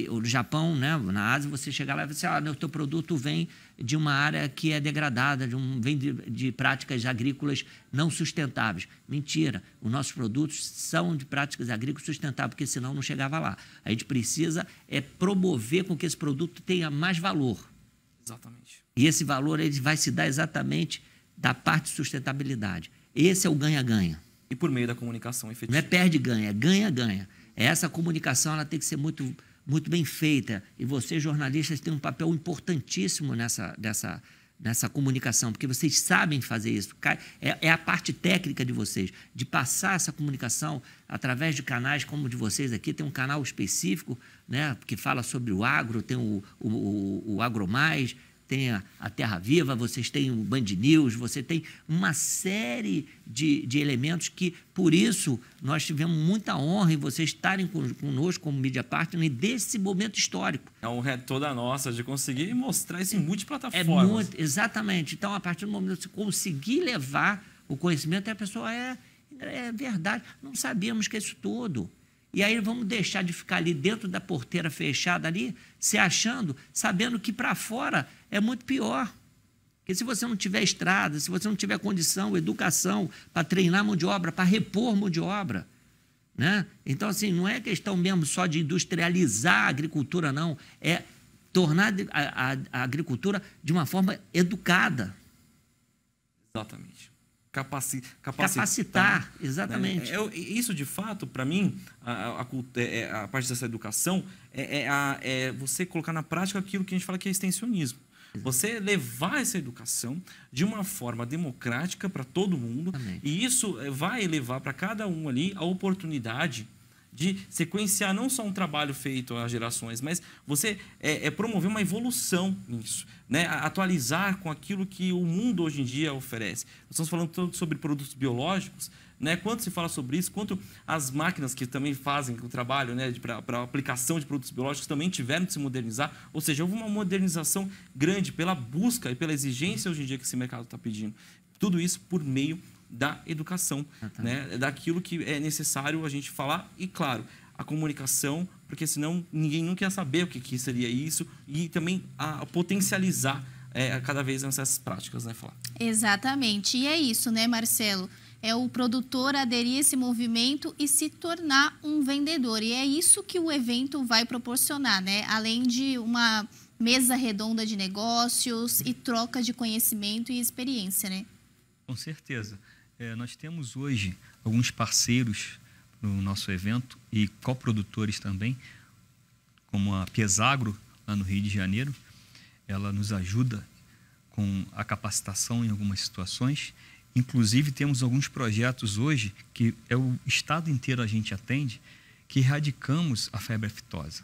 ou no Japão, né? Na Ásia, você chegar lá e falar assim, o teu produto vem de uma área que é degradada, vem de práticas agrícolas não sustentáveis. Mentira, os nossos produtos são de práticas agrícolas sustentáveis, porque senão não chegava lá. A gente precisa promover com que esse produto tenha mais valor. Exatamente. E esse valor ele vai se dar exatamente da parte de sustentabilidade. Esse é o ganha-ganha. E por meio da comunicação efetiva. Não é perde-ganha, é ganha-ganha. Essa comunicação ela tem que ser muito, muito bem feita. E vocês, jornalistas, têm um papel importantíssimo nessa comunicação, porque vocês sabem fazer isso. É a parte técnica de vocês, de passar essa comunicação através de canais como o de vocês aqui. Tem um canal específico, né, que fala sobre o agro, tem o AgroMais, tem a Terra Viva, vocês têm o Band News, você tem uma série de elementos que, por isso, nós tivemos muita honra em vocês estarem conosco como mídia partner desse momento histórico. É uma honra toda nossa de conseguir mostrar isso em multiplataformas. Exatamente. Então, a partir do momento que você conseguir levar o conhecimento, a pessoa é verdade, não sabíamos que é isso tudo. E aí vamos deixar de ficar ali dentro da porteira fechada ali, se achando, sabendo que para fora é muito pior. Porque se você não tiver estrada, se você não tiver condição, educação para treinar mão de obra, para repor mão de obra, né? Então, assim, não é questão mesmo só de industrializar a agricultura, não. É tornar a agricultura de uma forma educada. Exatamente. Capacitar, exatamente. Isso, de fato, para mim, a parte dessa educação é você colocar na prática aquilo que a gente fala que é extensionismo. Você levar essa educação de uma forma democrática para todo mundo. Exatamente. E isso vai levar para cada um ali a oportunidade de sequenciar não só um trabalho feito há gerações, mas você promover uma evolução nisso, né? Atualizar com aquilo que o mundo hoje em dia oferece. Nós estamos falando tanto sobre produtos biológicos, né? Quanto se fala sobre isso, quanto as máquinas que também fazem o trabalho, né, para a aplicação de produtos biológicos também tiveram de se modernizar, ou seja, houve uma modernização grande pela busca e pela exigência hoje em dia que esse mercado está pedindo. Tudo isso por meio da educação, né, daquilo que é necessário a gente falar e, claro, a comunicação, porque senão ninguém nunca ia saber o que seria isso e também a potencializar cada vez essas práticas, né, Flá? Exatamente. E é isso, né, Marcelo? É o produtor aderir a esse movimento e se tornar um vendedor. E é isso que o evento vai proporcionar, né? Além de uma mesa redonda de negócios e troca de conhecimento e experiência, né? Com certeza. Nós temos hoje alguns parceiros no nosso evento e coprodutores também, como a Piesagro, lá no Rio de Janeiro. Ela nos ajuda com a capacitação em algumas situações. Inclusive, temos alguns projetos hoje que o estado inteiro a gente atende, que erradicamos a febre aftosa.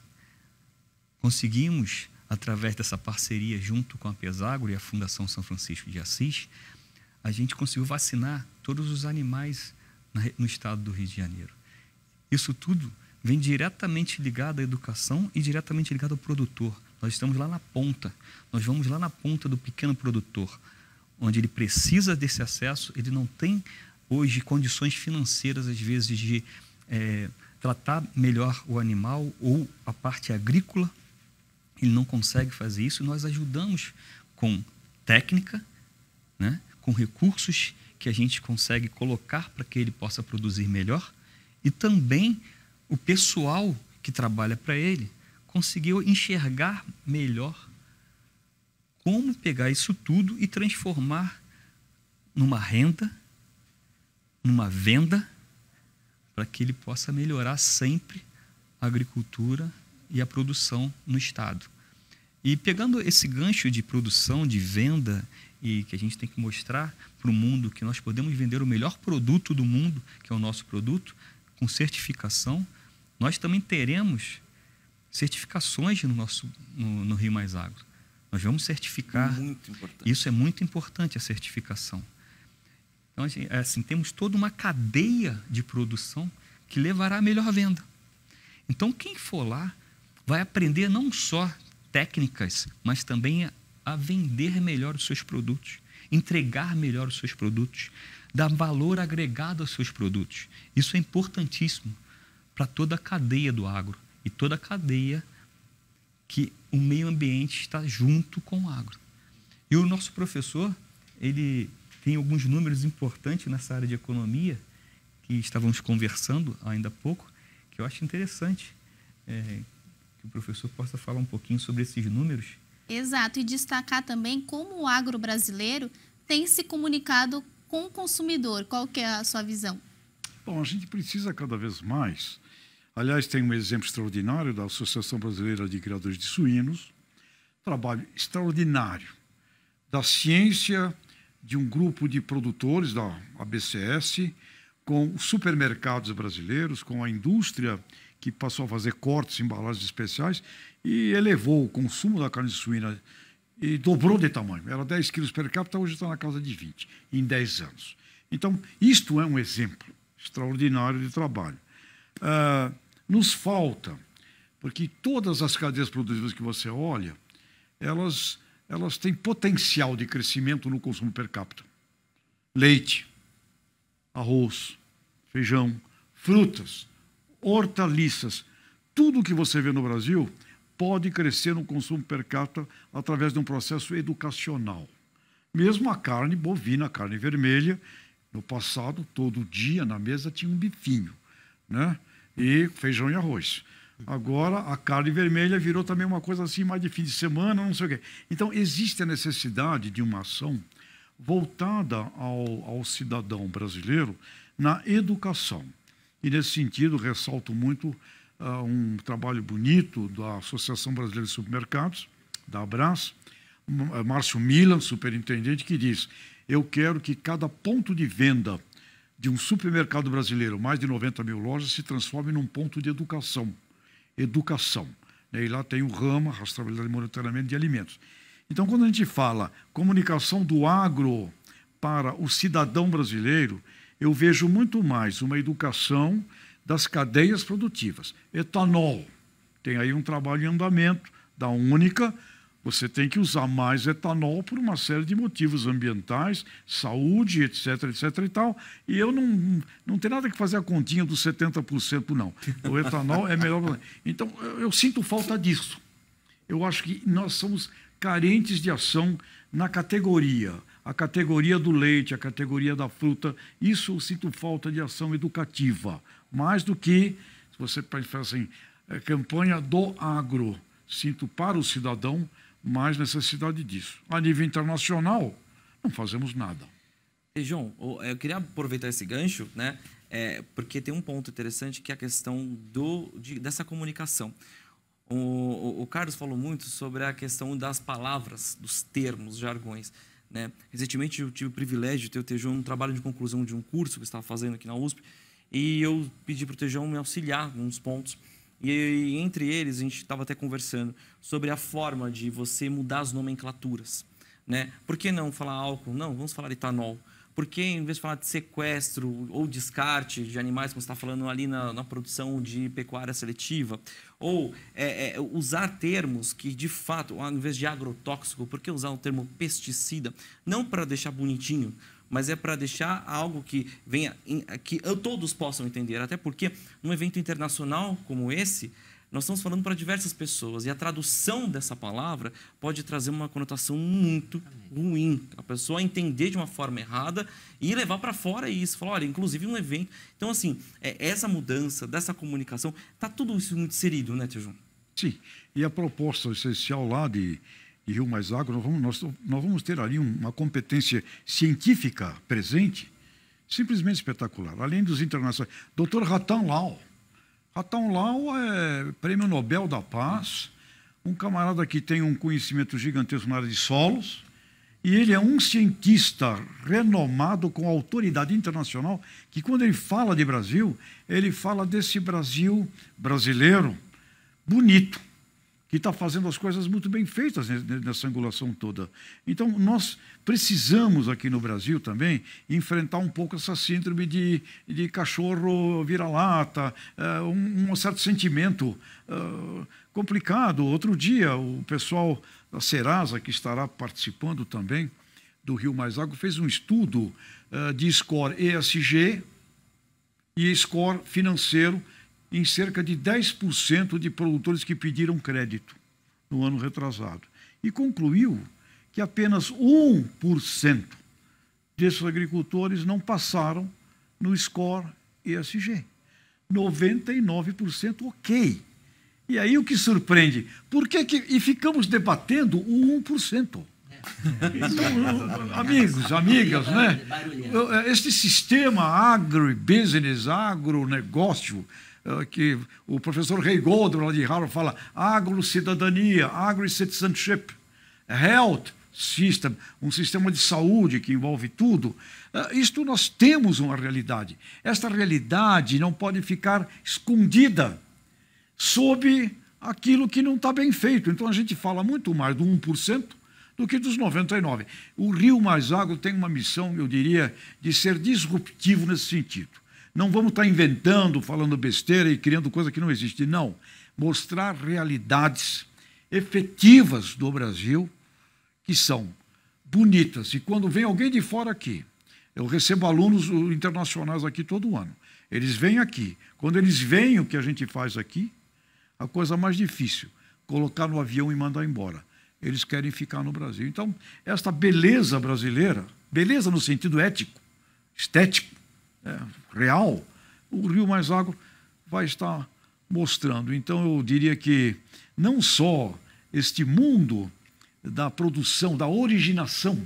Conseguimos, através dessa parceria junto com a Piesagro e a Fundação São Francisco de Assis, a gente conseguiu vacinar todos os animais no estado do Rio de Janeiro. Isso tudo vem diretamente ligado à educação e diretamente ligado ao produtor. Nós estamos lá na ponta, nós vamos lá na ponta do pequeno produtor, onde ele precisa desse acesso, ele não tem hoje condições financeiras, às vezes, de tratar melhor o animal ou a parte agrícola, ele não consegue fazer isso. Nós ajudamos com técnica, né? Com recursos que a gente consegue colocar para que ele possa produzir melhor, e também o pessoal que trabalha para ele conseguiu enxergar melhor como pegar isso tudo e transformar numa renda, numa venda, para que ele possa melhorar sempre a agricultura e a produção no estado. E pegando esse gancho de produção, de venda, e que a gente tem que mostrar para o mundo que nós podemos vender o melhor produto do mundo, que é o nosso produto, com certificação, nós também teremos certificações no Rio Mais Agro. Nós vamos certificar. Muito importante. Isso é muito importante, a certificação. Então, assim, temos toda uma cadeia de produção que levará à melhor venda. Então, quem for lá vai aprender não só técnicas, mas também a vender melhor os seus produtos, entregar melhor os seus produtos, dar valor agregado aos seus produtos. Isso é importantíssimo para toda a cadeia do agro e toda a cadeia que o meio ambiente está junto com o agro. E o nosso professor, ele tem alguns números importantes nessa área de economia, que estávamos conversando ainda há pouco, que eu acho interessante que o professor possa falar um pouquinho sobre esses números. Exato, e destacar também como o agro brasileiro tem se comunicado com o consumidor. Qual que é a sua visão? Bom, a gente precisa cada vez mais. Aliás, tem um exemplo extraordinário da Associação Brasileira de Criadores de Suínos, trabalho extraordinário da ciência de um grupo de produtores da ABCS, com os supermercados brasileiros, com a indústria que passou a fazer cortes, embalagens especiais e elevou o consumo da carne suína e dobrou de tamanho. Era 10 quilos per capita, hoje está na casa de 20, em 10 anos. Então, isto é um exemplo extraordinário de trabalho. Nos falta, porque todas as cadeias produtivas que você olha, elas têm potencial de crescimento no consumo per capita. Leite, arroz, feijão, frutas, hortaliças, tudo que você vê no Brasil pode crescer no consumo per capita através de um processo educacional. Mesmo a carne bovina, a carne vermelha, no passado, todo dia na mesa tinha um bifinho, né? E feijão e arroz. Agora, a carne vermelha virou também uma coisa assim, mais de fim de semana, não sei o quê. Então, existe a necessidade de uma ação voltada ao cidadão brasileiro na educação. E, nesse sentido, ressalto muito um trabalho bonito da Associação Brasileira de Supermercados, da Abras, Márcio Milan, superintendente, que diz: eu quero que cada ponto de venda de um supermercado brasileiro, mais de 90 mil lojas, se transforme num ponto de educação. Educação. E lá tem o ramo, rastreabilidade e monitoramento de alimentos. Então, quando a gente fala comunicação do agro para o cidadão brasileiro, eu vejo muito mais uma educação das cadeias produtivas. Etanol. Tem aí um trabalho em andamento da Única. Você tem que usar mais etanol por uma série de motivos ambientais, saúde, etc, etc e tal. E eu não tenho nada que fazer a continha dos 70%, não. O etanol é melhor. Então, eu sinto falta disso. Eu acho que nós somos carentes de ação na categoria. A categoria do leite, a categoria da fruta. Isso eu sinto falta de ação educativa. Mais do que, se você pensar assim, campanha do agro. Sinto para o cidadão mais necessidade disso. A nível internacional, não fazemos nada. E, João, eu queria aproveitar esse gancho, né? Porque tem um ponto interessante que é a questão dessa comunicação. O Carlos falou muito sobre a questão das palavras, dos termos, jargões. Né? Recentemente eu tive o privilégio de ter o Tejão no trabalho de conclusão de um curso que eu estava fazendo aqui na USP e eu pedi para o Tejão me auxiliar em uns pontos. E entre eles, a gente estava até conversando sobre a forma de você mudar as nomenclaturas. Né? Por que não falar álcool? Não, vamos falar etanol. Por que, em vez de falar de sequestro ou descarte de animais, como você está falando ali na produção de pecuária seletiva? Ou usar termos que, de fato, ao invés de agrotóxico, por que usar o termo pesticida? Não para deixar bonitinho, mas é para deixar algo que venha, que todos possam entender. Até porque, num evento internacional como esse, nós estamos falando para diversas pessoas e a tradução dessa palavra pode trazer uma conotação muito ruim. A pessoa entender de uma forma errada e levar para fora isso. Falar, olha, inclusive um evento. Então, assim, essa mudança dessa comunicação, está tudo isso muito inserido, né, Tio João? Sim. E a proposta essencial lá de Rio Mais Agro, nós vamos ter ali uma competência científica presente, simplesmente espetacular. Além dos internacionais. Dr. Ratan Lau. Ratan Lau é Prêmio Nobel da Paz, um camarada que tem um conhecimento gigantesco na área de solos, e ele é um cientista renomado com autoridade internacional, que quando ele fala de Brasil, ele fala desse Brasil brasileiro bonito, que está fazendo as coisas muito bem feitas nessa angulação toda. Então, nós precisamos aqui no Brasil também enfrentar um pouco essa síndrome de cachorro vira-lata, um certo sentimento complicado. Outro dia, o pessoal da Serasa, que estará participando também do Rio Mais Agro, fez um estudo de score ESG e score financeiro em cerca de 10% de produtores que pediram crédito no ano retrasado. E concluiu que apenas 1% desses agricultores não passaram no score ESG. 99% ok. E aí o que surpreende? E ficamos debatendo o 1%. Então, amigos, amigas, né? Este sistema agribusiness, agronegócio, que o professor Ray Goldman, lá de Harvard, fala agro-cidadania, agri-citizenship, health system, um sistema de saúde que envolve tudo. Isto nós temos uma realidade. Esta realidade não pode ficar escondida sob aquilo que não está bem feito. Então a gente fala muito mais do 1% do que dos 99%. O Rio Mais Agro tem uma missão, eu diria, de ser disruptivo nesse sentido. Não vamos estar inventando, falando besteira e criando coisa que não existe. Não. Mostrar realidades efetivas do Brasil que são bonitas. E quando vem alguém de fora aqui, eu recebo alunos internacionais aqui todo ano. Eles vêm aqui. Quando eles veem o que a gente faz aqui, a coisa mais difícil, colocar no avião e mandar embora. Eles querem ficar no Brasil. Então, esta beleza brasileira, beleza no sentido ético, estético, real, o Rio Mais Agro vai estar mostrando. Então, eu diria que não só este mundo da produção, da originação,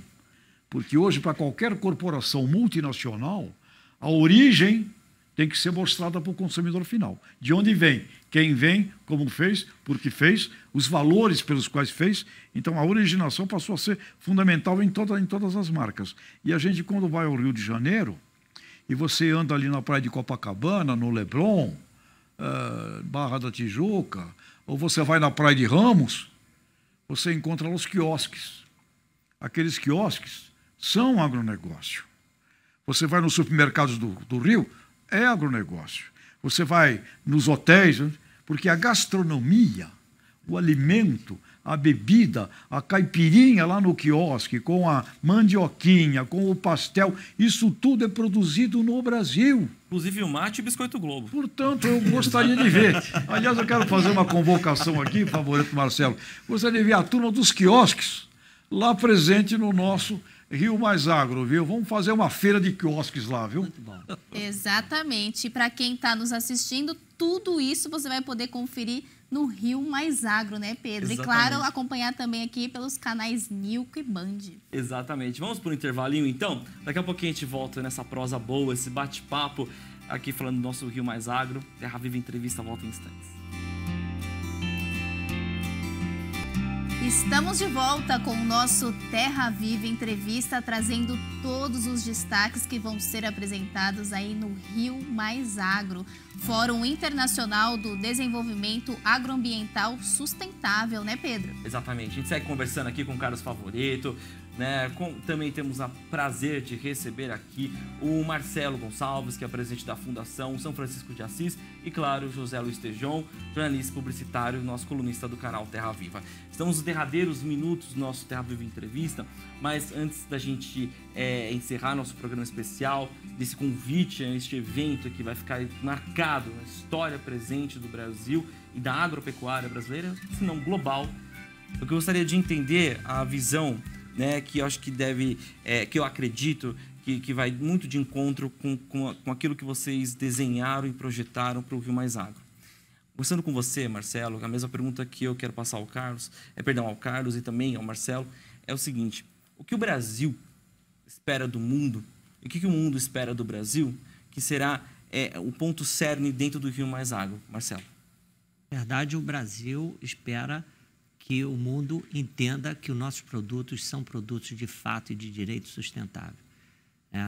porque hoje, para qualquer corporação multinacional, a origem tem que ser mostrada para o consumidor final. De onde vem, quem vem, como fez, por que fez, os valores pelos quais fez. Então, a originação passou a ser fundamental em todas as marcas. E a gente, quando vai ao Rio de Janeiro, e você anda ali na praia de Copacabana, no Leblon, Barra da Tijuca, ou você vai na praia de Ramos, você encontra lá os quiosques. Aqueles quiosques são agronegócio. Você vai nos supermercados do Rio, é agronegócio. Você vai nos hotéis, porque a gastronomia, o alimento, a bebida, a caipirinha lá no quiosque, com a mandioquinha, com o pastel, isso tudo é produzido no Brasil. Inclusive o mate e o biscoito Globo. Portanto, eu gostaria de ver. Aliás, eu quero fazer uma convocação aqui, favorito Marcelo. Gostaria de ver a turma dos quiosques lá presente no nosso Rio Mais Agro, viu? Vamos fazer uma feira de quiosques lá, viu? Muito bom. Exatamente. Para quem está nos assistindo, tudo isso você vai poder conferir no Rio Mais Agro, né, Pedro? Exatamente. E claro, acompanhar também aqui pelos canais Nilco e Band. Exatamente. Vamos por um intervalinho, então? Daqui a pouquinho a gente volta nessa prosa boa, esse bate-papo aqui falando do nosso Rio Mais Agro. Terra Viva Entrevista volta em instantes. Estamos de volta com o nosso Terra Viva Entrevista, trazendo todos os destaques que vão ser apresentados aí no Rio Mais Agro, Fórum Internacional do Desenvolvimento Agroambiental Sustentável, né, Pedro? Exatamente. A gente segue conversando aqui com o Carlos Favoreto, né? Também temos o prazer de receber aqui o Marcelo Gonçalves, que é presidente da Fundação São Francisco de Assis, e claro, José Luiz Tejon, jornalista publicitário, nosso colunista do canal Terra Viva. Estamos nos derradeiros minutos do nosso Terra Viva Entrevista, mas antes da gente encerrar nosso programa especial, desse convite a este evento que vai ficar marcado na história presente do Brasil e da agropecuária brasileira, se não global, eu gostaria de entender a visão, né, que eu acho que deve, que eu acredito que vai muito de encontro com aquilo que vocês desenharam e projetaram para o Rio Mais Agro. Conversando com você, Marcelo, a mesma pergunta que eu quero passar ao Carlos, ao Carlos e também ao Marcelo, é o seguinte: o que o Brasil espera do mundo e o que o mundo espera do Brasil, que será o ponto cerne dentro do Rio Mais Agro, Marcelo? Na verdade, o Brasil espera que o mundo entenda que os nossos produtos são produtos de fato e de direito sustentável.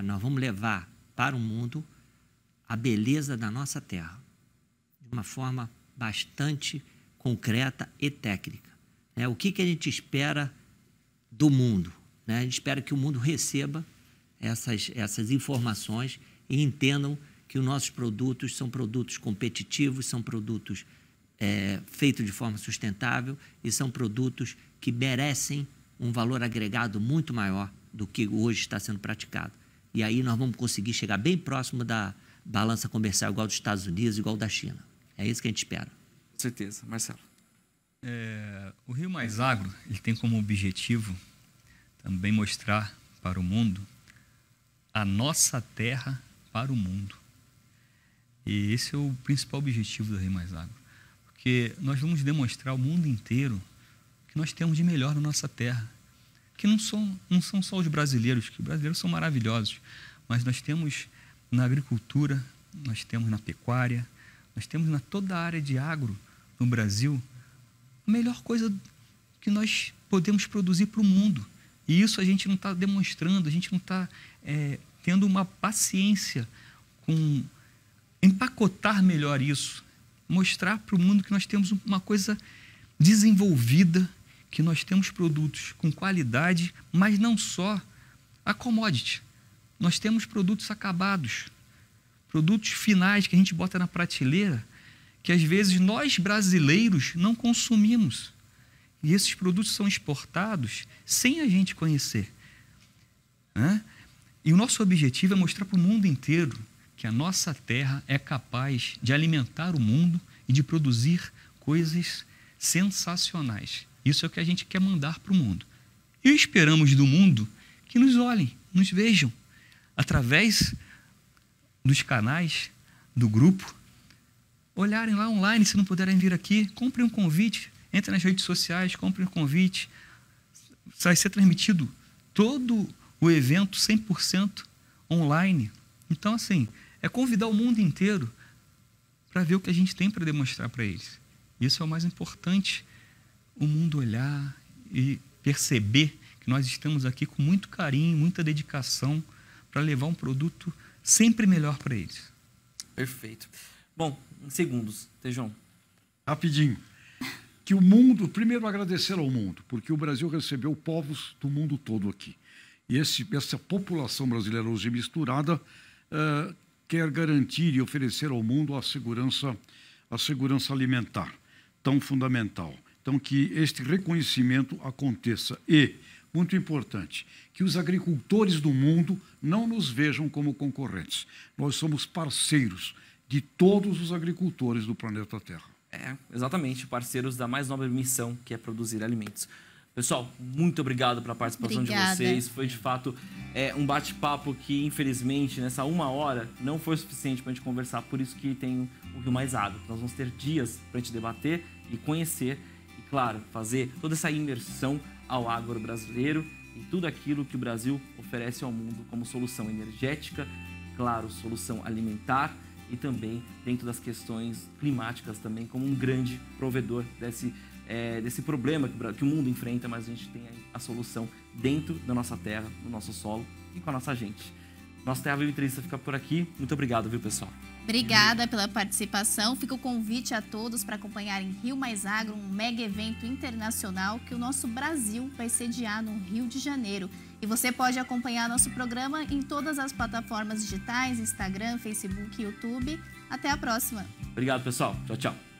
Nós vamos levar para o mundo a beleza da nossa terra, de uma forma bastante concreta e técnica. O que a gente espera do mundo? A gente espera que o mundo receba essas informações e entendam que os nossos produtos são produtos competitivos, são produtos feitos de forma sustentável e são produtos que merecem um valor agregado muito maior do que hoje está sendo praticado. E aí nós vamos conseguir chegar bem próximo da balança comercial igual dos Estados Unidos, igual da China. É isso que a gente espera. Com certeza. Marcelo. O Rio Mais Agro, ele tem como objetivo também mostrar para o mundo a nossa terra para o mundo. E esse é o principal objetivo do Rio Mais Agro. Porque nós vamos demonstrar ao mundo inteiro que nós temos de melhor na nossa terra. Que não são só os brasileiros, que os brasileiros são maravilhosos, mas nós temos na agricultura, nós temos na pecuária, nós temos na toda a área de agro no Brasil a melhor coisa que nós podemos produzir para o mundo. E isso a gente não está demonstrando, a gente não está tendo uma paciência com empacotar melhor isso, mostrar para o mundo que nós temos uma coisa desenvolvida, que nós temos produtos com qualidade, mas não só a commodity. Nós temos produtos acabados, produtos finais que a gente bota na prateleira, que às vezes nós brasileiros não consumimos. E esses produtos são exportados sem a gente conhecer. E o nosso objetivo é mostrar para o mundo inteiro que a nossa terra é capaz de alimentar o mundo e de produzir coisas sensacionais. Isso é o que a gente quer mandar para o mundo. E esperamos do mundo que nos olhem, nos vejam, através dos canais do grupo, olharem lá online, se não puderem vir aqui, comprem um convite, entrem nas redes sociais, comprem um convite. Vai ser transmitido todo o evento 100% online. Então, assim, é convidar o mundo inteiro para ver o que a gente tem para demonstrar para eles. Isso é o mais importante, o mundo olhar e perceber que nós estamos aqui com muito carinho, muita dedicação para levar um produto sempre melhor para eles. Perfeito. Bom, em segundos, Tejão. Rapidinho. Que o mundo, primeiro agradecer ao mundo, porque o Brasil recebeu povos do mundo todo aqui. E essa população brasileira hoje misturada quer garantir e oferecer ao mundo a segurança alimentar, tão fundamental. Então, que este reconhecimento aconteça. E, muito importante, que os agricultores do mundo não nos vejam como concorrentes. Nós somos parceiros de todos os agricultores do planeta Terra. Exatamente, parceiros da mais nobre missão, que é produzir alimentos. Pessoal, muito obrigado pela participação de vocês. Foi, de fato, um bate-papo que, infelizmente, nessa 1 hora, não foi suficiente para a gente conversar. Por isso que tem o Rio Mais Agro. Nós vamos ter dias para a gente debater e conhecer e, claro, fazer toda essa imersão ao agro brasileiro e tudo aquilo que o Brasil oferece ao mundo como solução energética, claro, solução alimentar e também dentro das questões climáticas também como um grande provedor desse problema que o mundo enfrenta, mas a gente tem aí a solução dentro da nossa terra, no nosso solo e com a nossa gente. Nossa Terra Viva Entrevista fica por aqui. Muito obrigado, viu, pessoal? Obrigada pela participação. Fica o convite a todos para acompanharem Rio Mais Agro, um mega evento internacional que o nosso Brasil vai sediar no Rio de Janeiro. E você pode acompanhar nosso programa em todas as plataformas digitais, Instagram, Facebook, YouTube. Até a próxima. Obrigado, pessoal. Tchau, tchau.